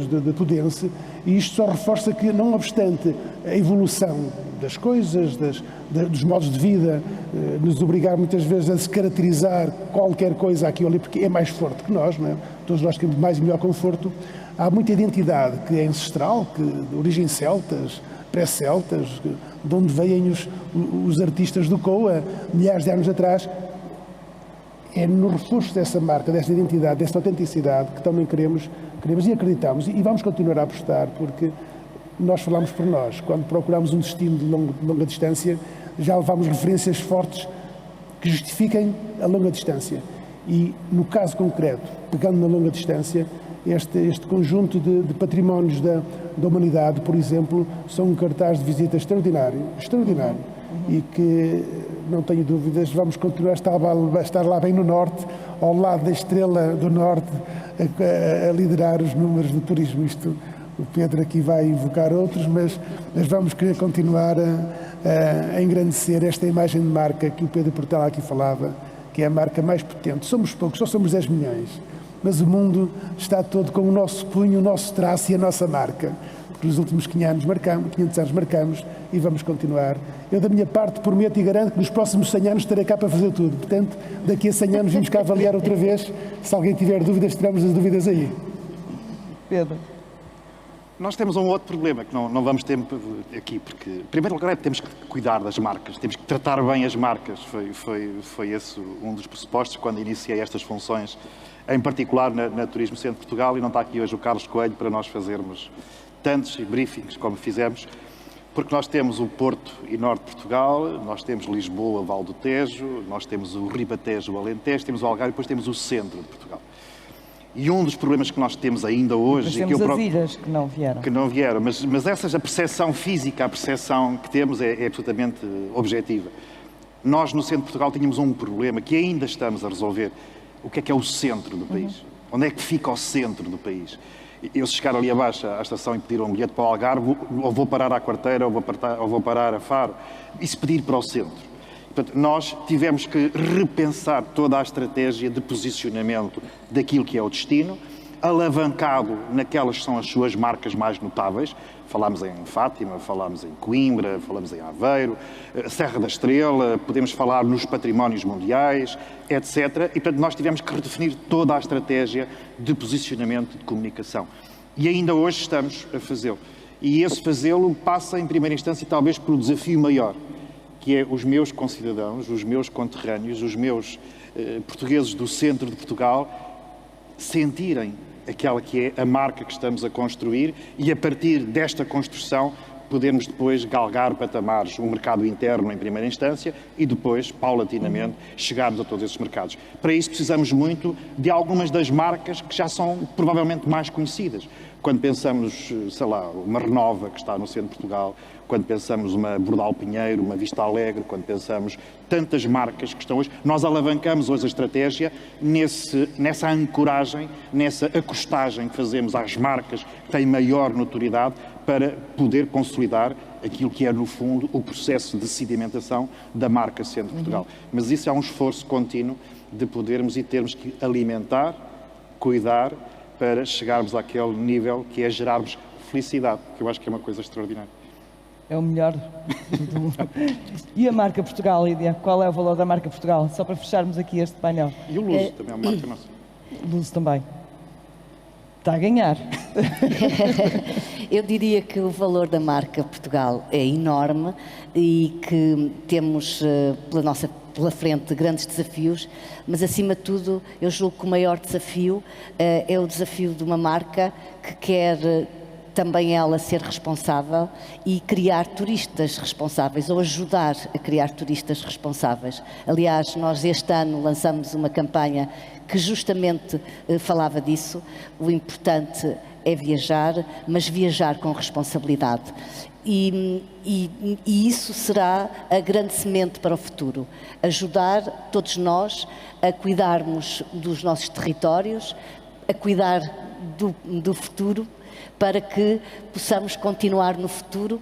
de Pudense, e isto só reforça que, não obstante a evolução das coisas, dos modos de vida, nos obrigar muitas vezes a se caracterizar qualquer coisa aqui ou ali, porque é mais forte que nós, não é? Todos nós queremos mais e melhor conforto. Há muita identidade que é ancestral, de origem celtas, pré-celtas, de onde vêm os artistas do Coa, milhares de anos atrás. É no reforço dessa marca, dessa identidade, dessa autenticidade que também queremos e acreditamos, e vamos continuar a apostar, porque nós falamos por nós. Quando procuramos um destino de longa distância, já levamos referências fortes que justifiquem a longa distância. E, no caso concreto, pegando na longa distância, este conjunto de patrimónios da humanidade, por exemplo, são um cartaz de visita extraordinário, e que, não tenho dúvidas, vamos continuar a estar lá bem no Norte, ao lado da Estrela do Norte, a liderar os números do turismo. Isto, o Pedro aqui vai invocar outros, mas vamos querer continuar a engrandecer esta imagem de marca que o Pedro Portela aqui falava, que é a marca mais potente. Somos poucos, só somos 10 milhões. Mas o mundo está todo com o nosso punho, o nosso traço e a nossa marca. Porque nos últimos 500 anos marcamos e vamos continuar. Eu, da minha parte, prometo e garanto que nos próximos 100 anos estarei cá para fazer tudo. Portanto, daqui a 100 anos vimos cá avaliar outra vez. Se alguém tiver dúvidas, tiramos as dúvidas aí. Pedro. Nós temos um outro problema que não vamos ter aqui, porque, em primeiro lugar, temos que cuidar das marcas, temos que tratar bem as marcas. Foi esse um dos pressupostos quando iniciei estas funções, em particular na Turismo Centro de Portugal, e não está aqui hoje o Carlos Coelho para nós fazermos tantos briefings como fizemos, porque nós temos o Porto e Norte de Portugal, nós temos Lisboa, Val do Tejo, nós temos o Ribatejo, o Alentejo, temos o Algarve e depois temos o centro de Portugal. E um dos problemas que nós temos ainda hoje... Mas temos as ilhas que não vieram. Que não vieram, mas a percepção física, a percepção que temos é absolutamente objetiva. Nós, no centro de Portugal, tínhamos um problema que ainda estamos a resolver. O que é o centro do país? Onde é que fica o centro do país? Eu, se chegar ali abaixo à estação e pedir um bilhete para o Algarve, ou vou parar à Quarteira, ou vou parar a Faro. E se pedir para o centro? Portanto, nós tivemos que repensar toda a estratégia de posicionamento daquilo que é o destino, alavancado naquelas que são as suas marcas mais notáveis. Falámos em Fátima, falámos em Coimbra, falámos em Aveiro, Serra da Estrela, podemos falar nos patrimónios mundiais, etc. E, portanto, nós tivemos que redefinir toda a estratégia de posicionamento de comunicação. E ainda hoje estamos a fazê-lo. E esse fazê-lo passa, em primeira instância, talvez por um desafio maior, que é os meus concidadãos, os meus conterrâneos, os meus portugueses do centro de Portugal sentirem aquela que é a marca que estamos a construir e, a partir desta construção, podemos depois galgar patamares, um mercado interno em primeira instância e depois, paulatinamente, chegarmos a todos esses mercados. Para isso precisamos muito de algumas das marcas que já são provavelmente mais conhecidas. Quando pensamos, sei lá, uma Renova, que está no centro de Portugal, quando pensamos uma Bordal Pinheiro, uma Vista Alegre, quando pensamos tantas marcas que estão hoje, nós alavancamos hoje a estratégia nessa ancoragem, nessa acostagem que fazemos às marcas que têm maior notoriedade para poder consolidar aquilo que é, no fundo, o processo de sedimentação da marca Centro de Portugal. Mas isso é um esforço contínuo de podermos e termos que alimentar, cuidar, para chegarmos àquele nível que é gerarmos felicidade, que eu acho que é uma coisa extraordinária. É o melhor. E a marca Portugal, Lídia? Qual é o valor da marca Portugal? Só para fecharmos aqui este painel. E o Luso também é uma marca nossa. Luz também. Está a ganhar. Eu diria que o valor da marca Portugal é enorme e que temos pela frente grandes desafios, mas acima de tudo eu julgo que o maior desafio é o desafio de uma marca que quer também ela ser responsável e criar turistas responsáveis ou ajudar a criar turistas responsáveis. Aliás, nós este ano lançamos uma campanha que justamente falava disso. O importante é viajar, mas viajar com responsabilidade. E isso será a grande semente para o futuro. Ajudar todos nós a cuidarmos dos nossos territórios, a cuidar do futuro, para que possamos continuar no futuro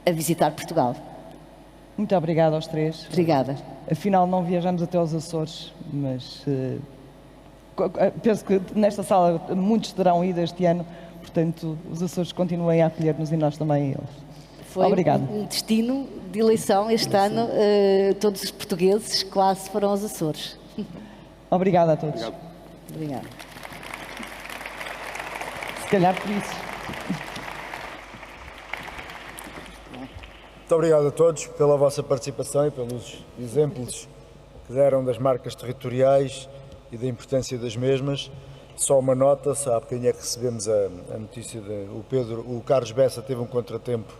a visitar Portugal. Muito obrigada aos três. Obrigada. Afinal, não viajamos até aos Açores, mas penso que nesta sala muitos terão ido este ano, portanto, os Açores continuem a acolher-nos e nós também a eles. Foi Obrigado. um destino de eleição este ano, todos os portugueses quase foram aos Açores. Obrigada a todos. Obrigada. Se calhar por isso. Muito obrigado a todos pela vossa participação e pelos exemplos que deram das marcas territoriais e da importância das mesmas. Só uma nota, há bocadinho é que recebemos a notícia de o Carlos Bessa teve um contratempo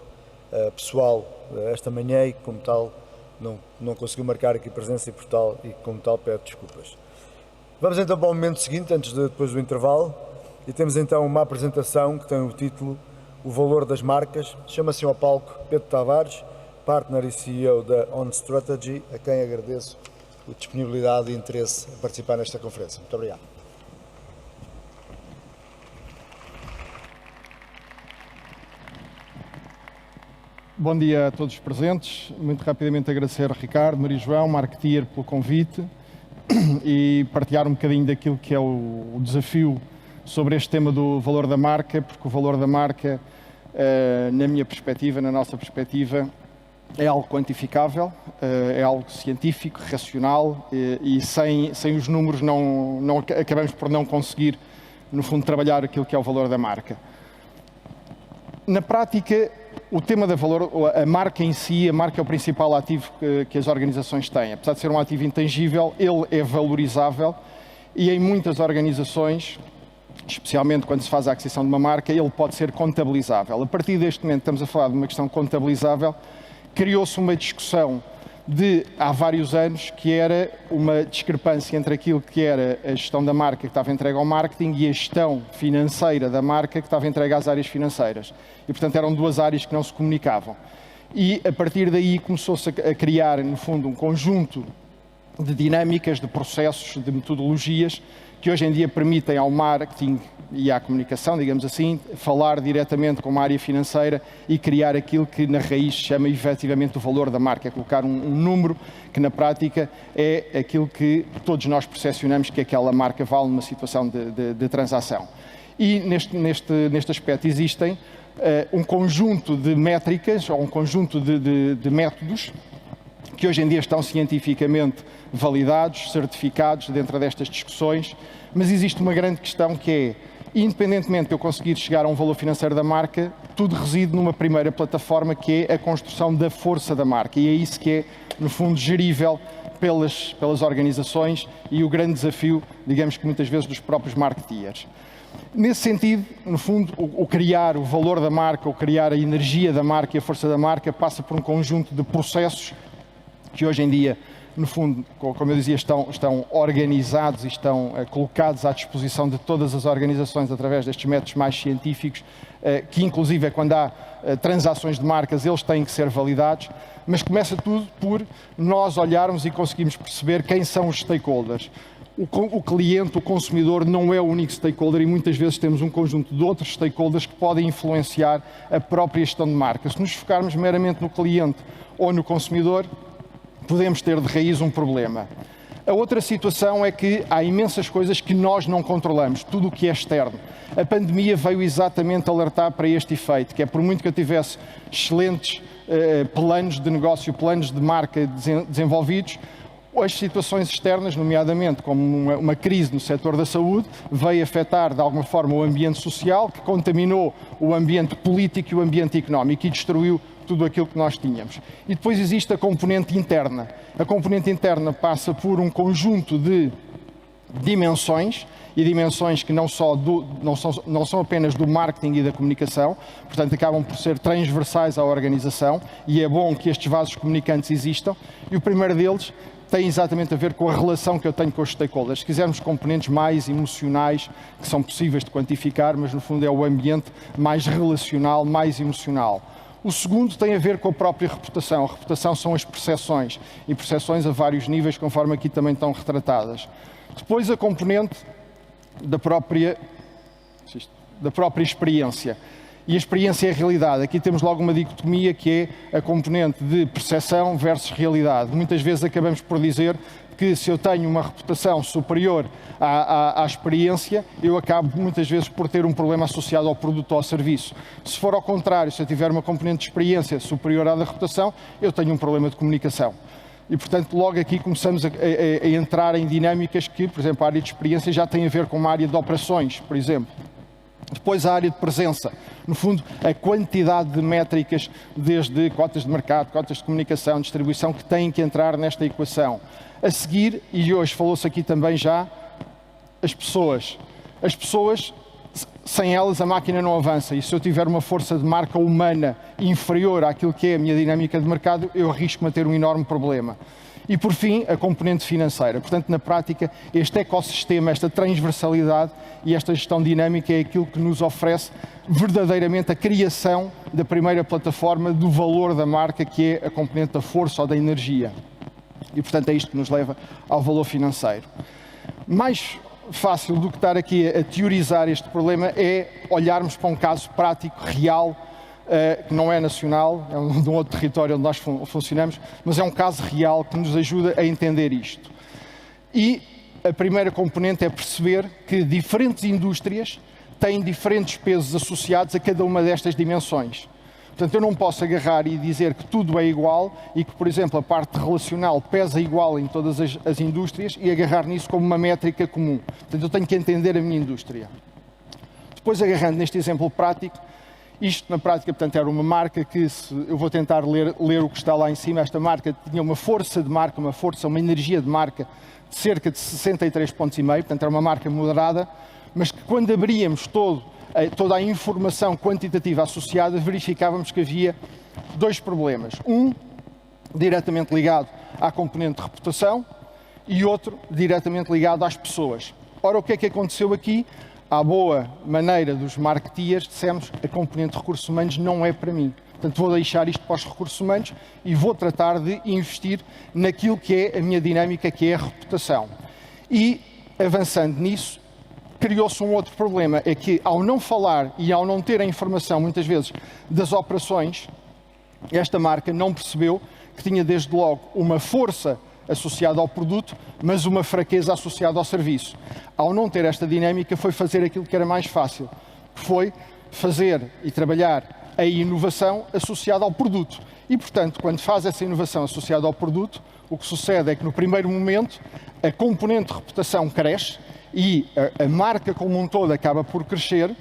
pessoal esta manhã e, como tal, não conseguiu marcar aqui presença e como tal, pede desculpas. Vamos então para o momento seguinte, depois do intervalo, e temos então uma apresentação que tem o título O Valor das Marcas. Chama-se ao palco Pedro Tavares, partner e CEO da On Strategy, a quem agradeço a disponibilidade e interesse em participar nesta conferência. Muito obrigado. Bom dia a todos os presentes. Muito rapidamente agradecer a Ricardo, Maria João, Marketeer pelo convite e partilhar um bocadinho daquilo que é o desafio sobre este tema do valor da marca, porque o valor da marca, na minha perspectiva, na nossa perspectiva, é algo quantificável, é algo científico, racional e sem os números acabamos por não conseguir, no fundo, trabalhar aquilo que é o valor da marca. Na prática, o tema da valor, a marca em si, a marca é o principal ativo que as organizações têm. Apesar de ser um ativo intangível, ele é valorizável e em muitas organizações, especialmente quando se faz a aquisição de uma marca, ele pode ser contabilizável. A partir deste momento estamos a falar de uma questão contabilizável. Criou-se uma discussão há vários anos que era uma discrepância entre aquilo que era a gestão da marca que estava entregue ao marketing e a gestão financeira da marca que estava entregue às áreas financeiras. E, portanto, eram duas áreas que não se comunicavam. E, a partir daí, começou-se a criar, no fundo, um conjunto de dinâmicas, de processos, de metodologias que hoje em dia permitem ao marketing e à comunicação, digamos assim, falar diretamente com uma área financeira e criar aquilo que na raiz se chama efetivamente o valor da marca, é colocar um número que na prática é aquilo que todos nós percepcionamos que aquela marca vale numa situação de transação. E neste aspecto existem um conjunto de métricas ou um conjunto de métodos que hoje em dia estão cientificamente validados, certificados dentro destas discussões, mas existe uma grande questão que é, independentemente de eu conseguir chegar a um valor financeiro da marca, tudo reside numa primeira plataforma que é a construção da força da marca, e é isso que é, no fundo, gerível pelas organizações e o grande desafio, digamos que muitas vezes, dos próprios marketeers. Nesse sentido, no fundo, o criar o valor da marca, o criar a energia da marca e a força da marca passa por um conjunto de processos que hoje em dia, no fundo, como eu dizia, estão organizados e estão colocados à disposição de todas as organizações através destes métodos mais científicos, que inclusive quando há transações de marcas, eles têm que ser validados, mas começa tudo por nós olharmos e conseguirmos perceber quem são os stakeholders. O cliente, o consumidor, não é o único stakeholder e muitas vezes temos um conjunto de outros stakeholders que podem influenciar a própria gestão de marca. Se nos focarmos meramente no cliente ou no consumidor, podemos ter de raiz um problema. A outra situação é que há imensas coisas que nós não controlamos, tudo o que é externo. A pandemia veio exatamente alertar para este efeito, que é por muito que eu tivesse excelentes planos de negócio, planos de marca desenvolvidos, as situações externas, nomeadamente como uma crise no setor da saúde, veio afetar de alguma forma o ambiente social, que contaminou o ambiente político e o ambiente económico e destruiu tudo aquilo que nós tínhamos. E depois existe a componente interna. A componente interna passa por um conjunto de dimensões, e dimensões que não são apenas do marketing e da comunicação, portanto acabam por ser transversais à organização, e é bom que estes vasos comunicantes existam, e o primeiro deles tem exatamente a ver com a relação que eu tenho com os stakeholders. Se quisermos componentes mais emocionais, que são possíveis de quantificar, mas no fundo é o ambiente mais relacional, mais emocional. O segundo tem a ver com a própria reputação. A reputação são as percepções, e percepções a vários níveis, conforme aqui também estão retratadas. Depois a componente da própria experiência. E a experiência é a realidade. Aqui temos logo uma dicotomia que é a componente de percepção versus realidade. Muitas vezes acabamos por dizer que se eu tenho uma reputação superior à experiência, eu acabo muitas vezes por ter um problema associado ao produto ou ao serviço. Se for ao contrário, se eu tiver uma componente de experiência superior à da reputação, eu tenho um problema de comunicação. E, portanto, logo aqui começamos a entrar em dinâmicas que, por exemplo, a área de experiência já tem a ver com uma área de operações, por exemplo. Depois a área de presença, no fundo a quantidade de métricas, desde cotas de mercado, cotas de comunicação, distribuição, que têm que entrar nesta equação. A seguir, e hoje falou-se aqui também já, as pessoas. As pessoas, sem elas a máquina não avança, e se eu tiver uma força de marca humana inferior àquilo que é a minha dinâmica de mercado, eu arrisco-me a ter um enorme problema. E, por fim, a componente financeira. Portanto, na prática, este ecossistema, esta transversalidade e esta gestão dinâmica é aquilo que nos oferece verdadeiramente a criação da primeira plataforma do valor da marca, que é a componente da força ou da energia. E, portanto, é isto que nos leva ao valor financeiro. Mais fácil do que estar aqui a teorizar este problema é olharmos para um caso prático, real, que não é nacional, é de um outro território onde nós funcionamos, mas é um caso real que nos ajuda a entender isto. E a primeira componente é perceber que diferentes indústrias têm diferentes pesos associados a cada uma destas dimensões. Portanto, eu não posso agarrar e dizer que tudo é igual e que, por exemplo, a parte relacional pesa igual em todas as indústrias e agarrar nisso como uma métrica comum. Portanto, eu tenho que entender a minha indústria. Depois, agarrando neste exemplo prático, isto na prática, portanto, era uma marca que, eu vou tentar ler o que está lá em cima, esta marca tinha uma força de marca, uma energia de marca de cerca de 63,5 pontos, portanto era uma marca moderada, mas que quando abríamos toda a informação quantitativa associada, verificávamos que havia dois problemas. Um, diretamente ligado à componente de reputação, e outro, diretamente ligado às pessoas. Ora, o que é que aconteceu aqui? À boa maneira dos marketeers, dissemos a componente de recursos humanos não é para mim. Portanto, vou deixar isto para os recursos humanos e vou tratar de investir naquilo que é a minha dinâmica, que é a reputação. E, avançando nisso, criou-se um outro problema, é que ao não falar e ao não ter a informação, muitas vezes, das operações, esta marca não percebeu que tinha desde logo uma força associada ao produto, mas uma fraqueza associada ao serviço. Ao não ter esta dinâmica, foi fazer aquilo que era mais fácil, que foi fazer e trabalhar a inovação associada ao produto. E, portanto, quando faz essa inovação associada ao produto, o que sucede é que, no primeiro momento, a componente de reputação cresce e a marca como um todo acaba por crescer,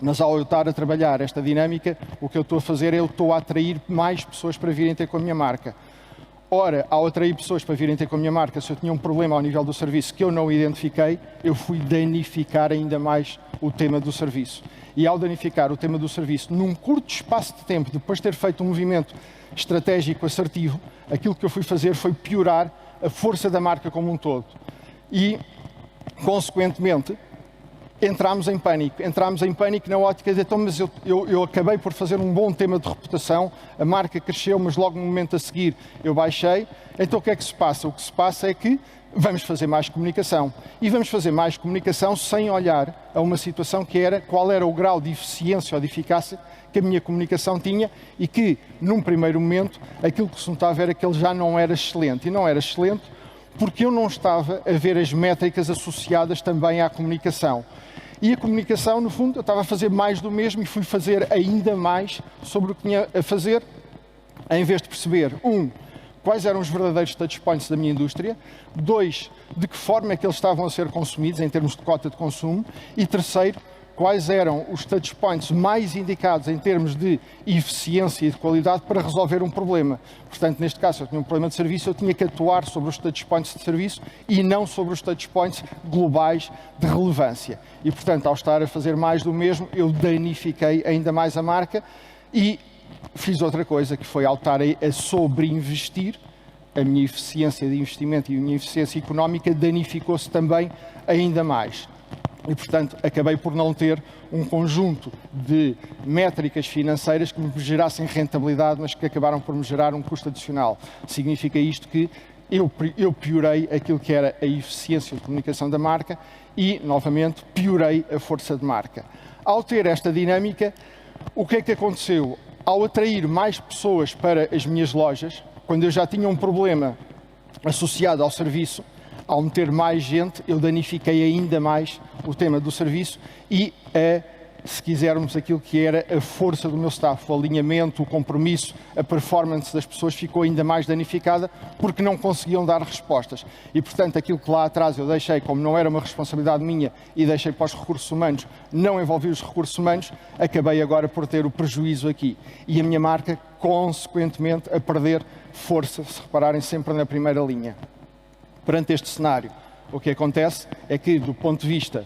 mas ao eu estar a trabalhar esta dinâmica, o que eu estou a fazer é eu estou a atrair mais pessoas para virem ter com a minha marca. Ora, ao atrair pessoas para virem ter com a minha marca, se eu tinha um problema ao nível do serviço que eu não identifiquei, eu fui danificar ainda mais o tema do serviço. E ao danificar o tema do serviço, num curto espaço de tempo, depois de ter feito um movimento estratégico assertivo, aquilo que eu fui fazer foi piorar a força da marca como um todo. E, consequentemente, entramos em pânico na ótica de, então, mas eu acabei por fazer um bom tema de reputação, a marca cresceu, mas logo no momento a seguir eu baixei, então o que é que se passa? O que se passa é que vamos fazer mais comunicação. E vamos fazer mais comunicação sem olhar a uma situação que era qual era o grau de eficiência ou de eficácia que a minha comunicação tinha e que, num primeiro momento, aquilo que se notava era que ele já não era excelente. E não era excelente porque eu não estava a ver as métricas associadas também à comunicação. E a comunicação, no fundo, eu estava a fazer mais do mesmo e fui fazer ainda mais sobre o que tinha a fazer, em vez de perceber, quais eram os verdadeiros touchpoints da minha indústria, 2, de que forma é que eles estavam a ser consumidos em termos de cota de consumo, e 3, quais eram os touchpoints mais indicados em termos de eficiência e de qualidade para resolver um problema. Portanto, neste caso, se eu tinha um problema de serviço, eu tinha que atuar sobre os touchpoints de serviço e não sobre os touchpoints globais de relevância. E, portanto, ao estar a fazer mais do mesmo, eu danifiquei ainda mais a marca e fiz outra coisa, que foi ao estar a sobreinvestir, a minha eficiência de investimento e a minha eficiência económica danificou-se também ainda mais. E, portanto, acabei por não ter um conjunto de métricas financeiras que me gerassem rentabilidade, mas que acabaram por me gerar um custo adicional. Significa isto que eu piorei aquilo que era a eficiência de comunicação da marca e, novamente, piorei a força de marca. Ao ter esta dinâmica, o que é que aconteceu? Ao atrair mais pessoas para as minhas lojas, quando eu já tinha um problema associado ao serviço, ao meter mais gente, eu danifiquei ainda mais o tema do serviço e, se quisermos, aquilo que era a força do meu staff, o alinhamento, o compromisso, a performance das pessoas ficou ainda mais danificada porque não conseguiam dar respostas. E, portanto, aquilo que lá atrás eu deixei, como não era uma responsabilidade minha e deixei para os recursos humanos, não envolvi os recursos humanos, acabei agora por ter o prejuízo aqui. E a minha marca, consequentemente, a perder força, se repararem sempre na primeira linha. Perante este cenário, o que acontece é que, do ponto de vista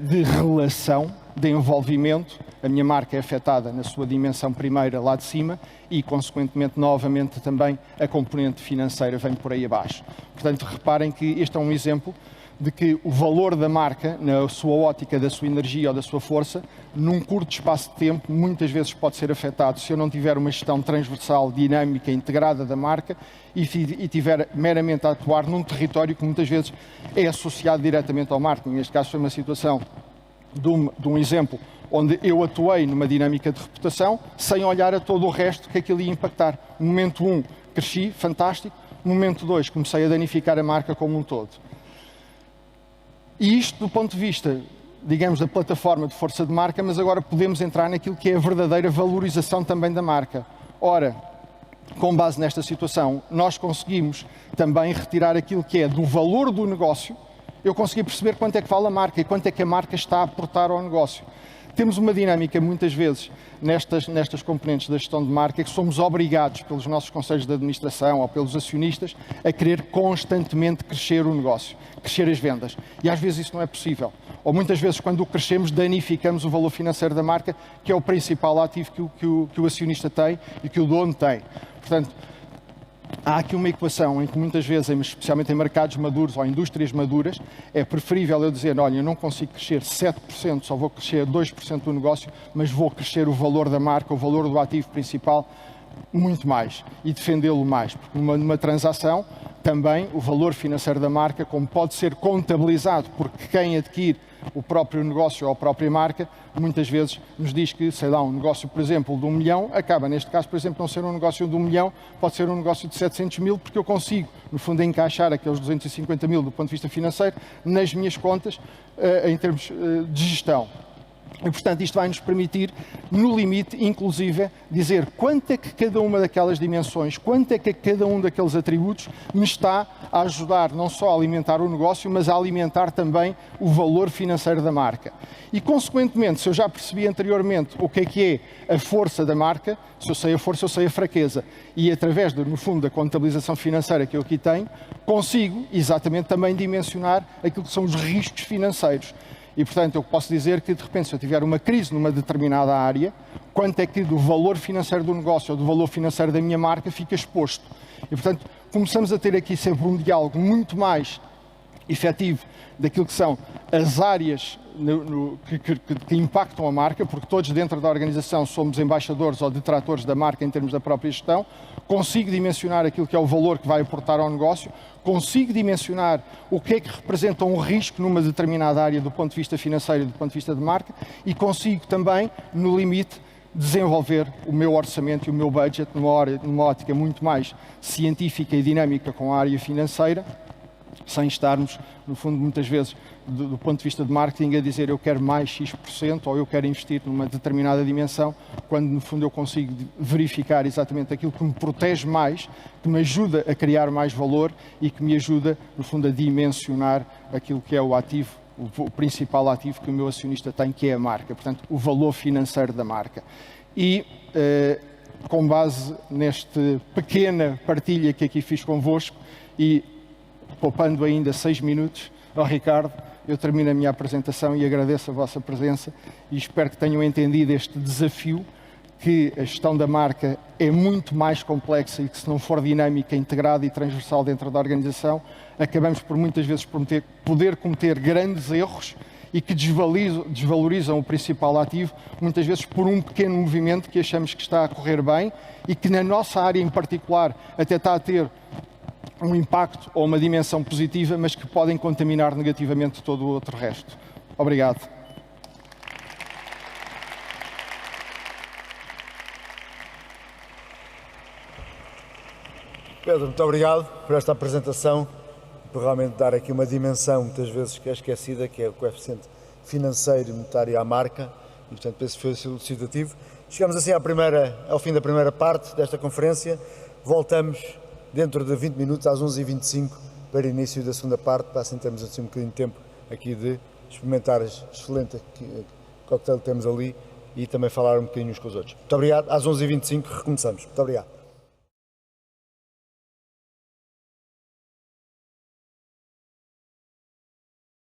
de relação, de envolvimento, a minha marca é afetada na sua dimensão primeira lá de cima e, consequentemente, novamente também a componente financeira vem por aí abaixo. Portanto, reparem que este é um exemplo de que o valor da marca, na sua ótica, da sua energia ou da sua força, num curto espaço de tempo, muitas vezes pode ser afetado se eu não tiver uma gestão transversal, dinâmica, integrada da marca e tiver meramente a atuar num território que muitas vezes é associado diretamente ao marketing. Neste caso foi uma situação de um exemplo onde eu atuei numa dinâmica de reputação sem olhar a todo o resto que aquilo ia impactar. No momento 1, cresci, fantástico. No momento 2, comecei a danificar a marca como um todo. E isto do ponto de vista, digamos, da plataforma de força de marca, mas agora podemos entrar naquilo que é a verdadeira valorização também da marca. Ora, com base nesta situação, nós conseguimos também retirar aquilo que é do valor do negócio, eu consegui perceber quanto é que vale a marca e quanto é que a marca está a aportar ao negócio. Temos uma dinâmica, muitas vezes, nestas componentes da gestão de marca, que somos obrigados pelos nossos conselhos de administração ou pelos acionistas a querer constantemente crescer o negócio, crescer as vendas. E às vezes isso não é possível. Ou muitas vezes, quando o crescemos, danificamos o valor financeiro da marca, que é o principal ativo que o acionista tem e que o dono tem. Portanto, há aqui uma equação em que muitas vezes, especialmente em mercados maduros ou indústrias maduras, é preferível eu dizer, olha, eu não consigo crescer 7%, só vou crescer 2% do negócio, mas vou crescer o valor da marca, o valor do ativo principal, muito mais e defendê-lo mais. Porque numa transação, também o valor financeiro da marca, como pode ser contabilizado por quem adquire o próprio negócio ou a própria marca, muitas vezes nos diz que, sei lá, um negócio, por exemplo, de 1 milhão, acaba, neste caso, por exemplo, não ser um negócio de 1 milhão, pode ser um negócio de 700 mil, porque eu consigo, no fundo, encaixar aqueles 250 mil do ponto de vista financeiro nas minhas contas, em termos de gestão. E, portanto, isto vai nos permitir, no limite, inclusive, dizer quanto é que cada uma daquelas dimensões, quanto é que cada um daqueles atributos me está a ajudar não só a alimentar o negócio, mas a alimentar também o valor financeiro da marca. E, consequentemente, se eu já percebi anteriormente o que é a força da marca, se eu sei a força, eu sei a fraqueza. E, através, no fundo, da contabilização financeira que eu aqui tenho, consigo, exatamente, também dimensionar aquilo que são os riscos financeiros. E, portanto, eu posso dizer que, de repente, se eu tiver uma crise numa determinada área, quanto é que do valor financeiro do negócio ou do valor financeiro da minha marca fica exposto. E, portanto, começamos a ter aqui sempre um diálogo muito mais efetivo daquilo que são as áreas que impactam a marca, porque todos dentro da organização somos embaixadores ou detratores da marca em termos da própria gestão. Consigo dimensionar aquilo que é o valor que vai aportar ao negócio, consigo dimensionar o que é que representa um risco numa determinada área do ponto de vista financeiro e do ponto de vista de marca, e consigo também, no limite, desenvolver o meu orçamento e o meu budget numa ótica muito mais científica e dinâmica com a área financeira, sem estarmos, no fundo, muitas vezes, do ponto de vista de marketing, a dizer eu quero mais X% ou eu quero investir numa determinada dimensão, quando, no fundo, eu consigo verificar exatamente aquilo que me protege mais, que me ajuda a criar mais valor e que me ajuda, no fundo, a dimensionar aquilo que é o ativo, o principal ativo que o meu acionista tem, que é a marca. Portanto, o valor financeiro da marca. E, com base nesta pequena partilha que aqui fiz convosco e poupando ainda 6 minutos ao Ricardo, eu termino a minha apresentação e agradeço a vossa presença e espero que tenham entendido este desafio, que a gestão da marca é muito mais complexa e que, se não for dinâmica, integrada e transversal dentro da organização, acabamos por muitas vezes poder cometer grandes erros e que desvalorizam o principal ativo, muitas vezes por um pequeno movimento que achamos que está a correr bem e que na nossa área em particular até está a ter um impacto ou uma dimensão positiva, mas que podem contaminar negativamente todo o outro resto. Obrigado. Pedro, muito obrigado por esta apresentação, por realmente dar aqui uma dimensão, muitas vezes, que é esquecida, que é o coeficiente financeiro e monetário à marca, e, portanto, esse foi o elucidativo. Chegamos assim ao fim da primeira parte desta conferência. Voltamos dentro de 20 minutos, às 11h25, para o início da segunda parte, para assim termos assim um bocadinho de tempo aqui de experimentar este excelente coquetel que temos ali e também falar um bocadinho uns com os outros. Muito obrigado. Às 11h25 recomeçamos. Muito obrigado.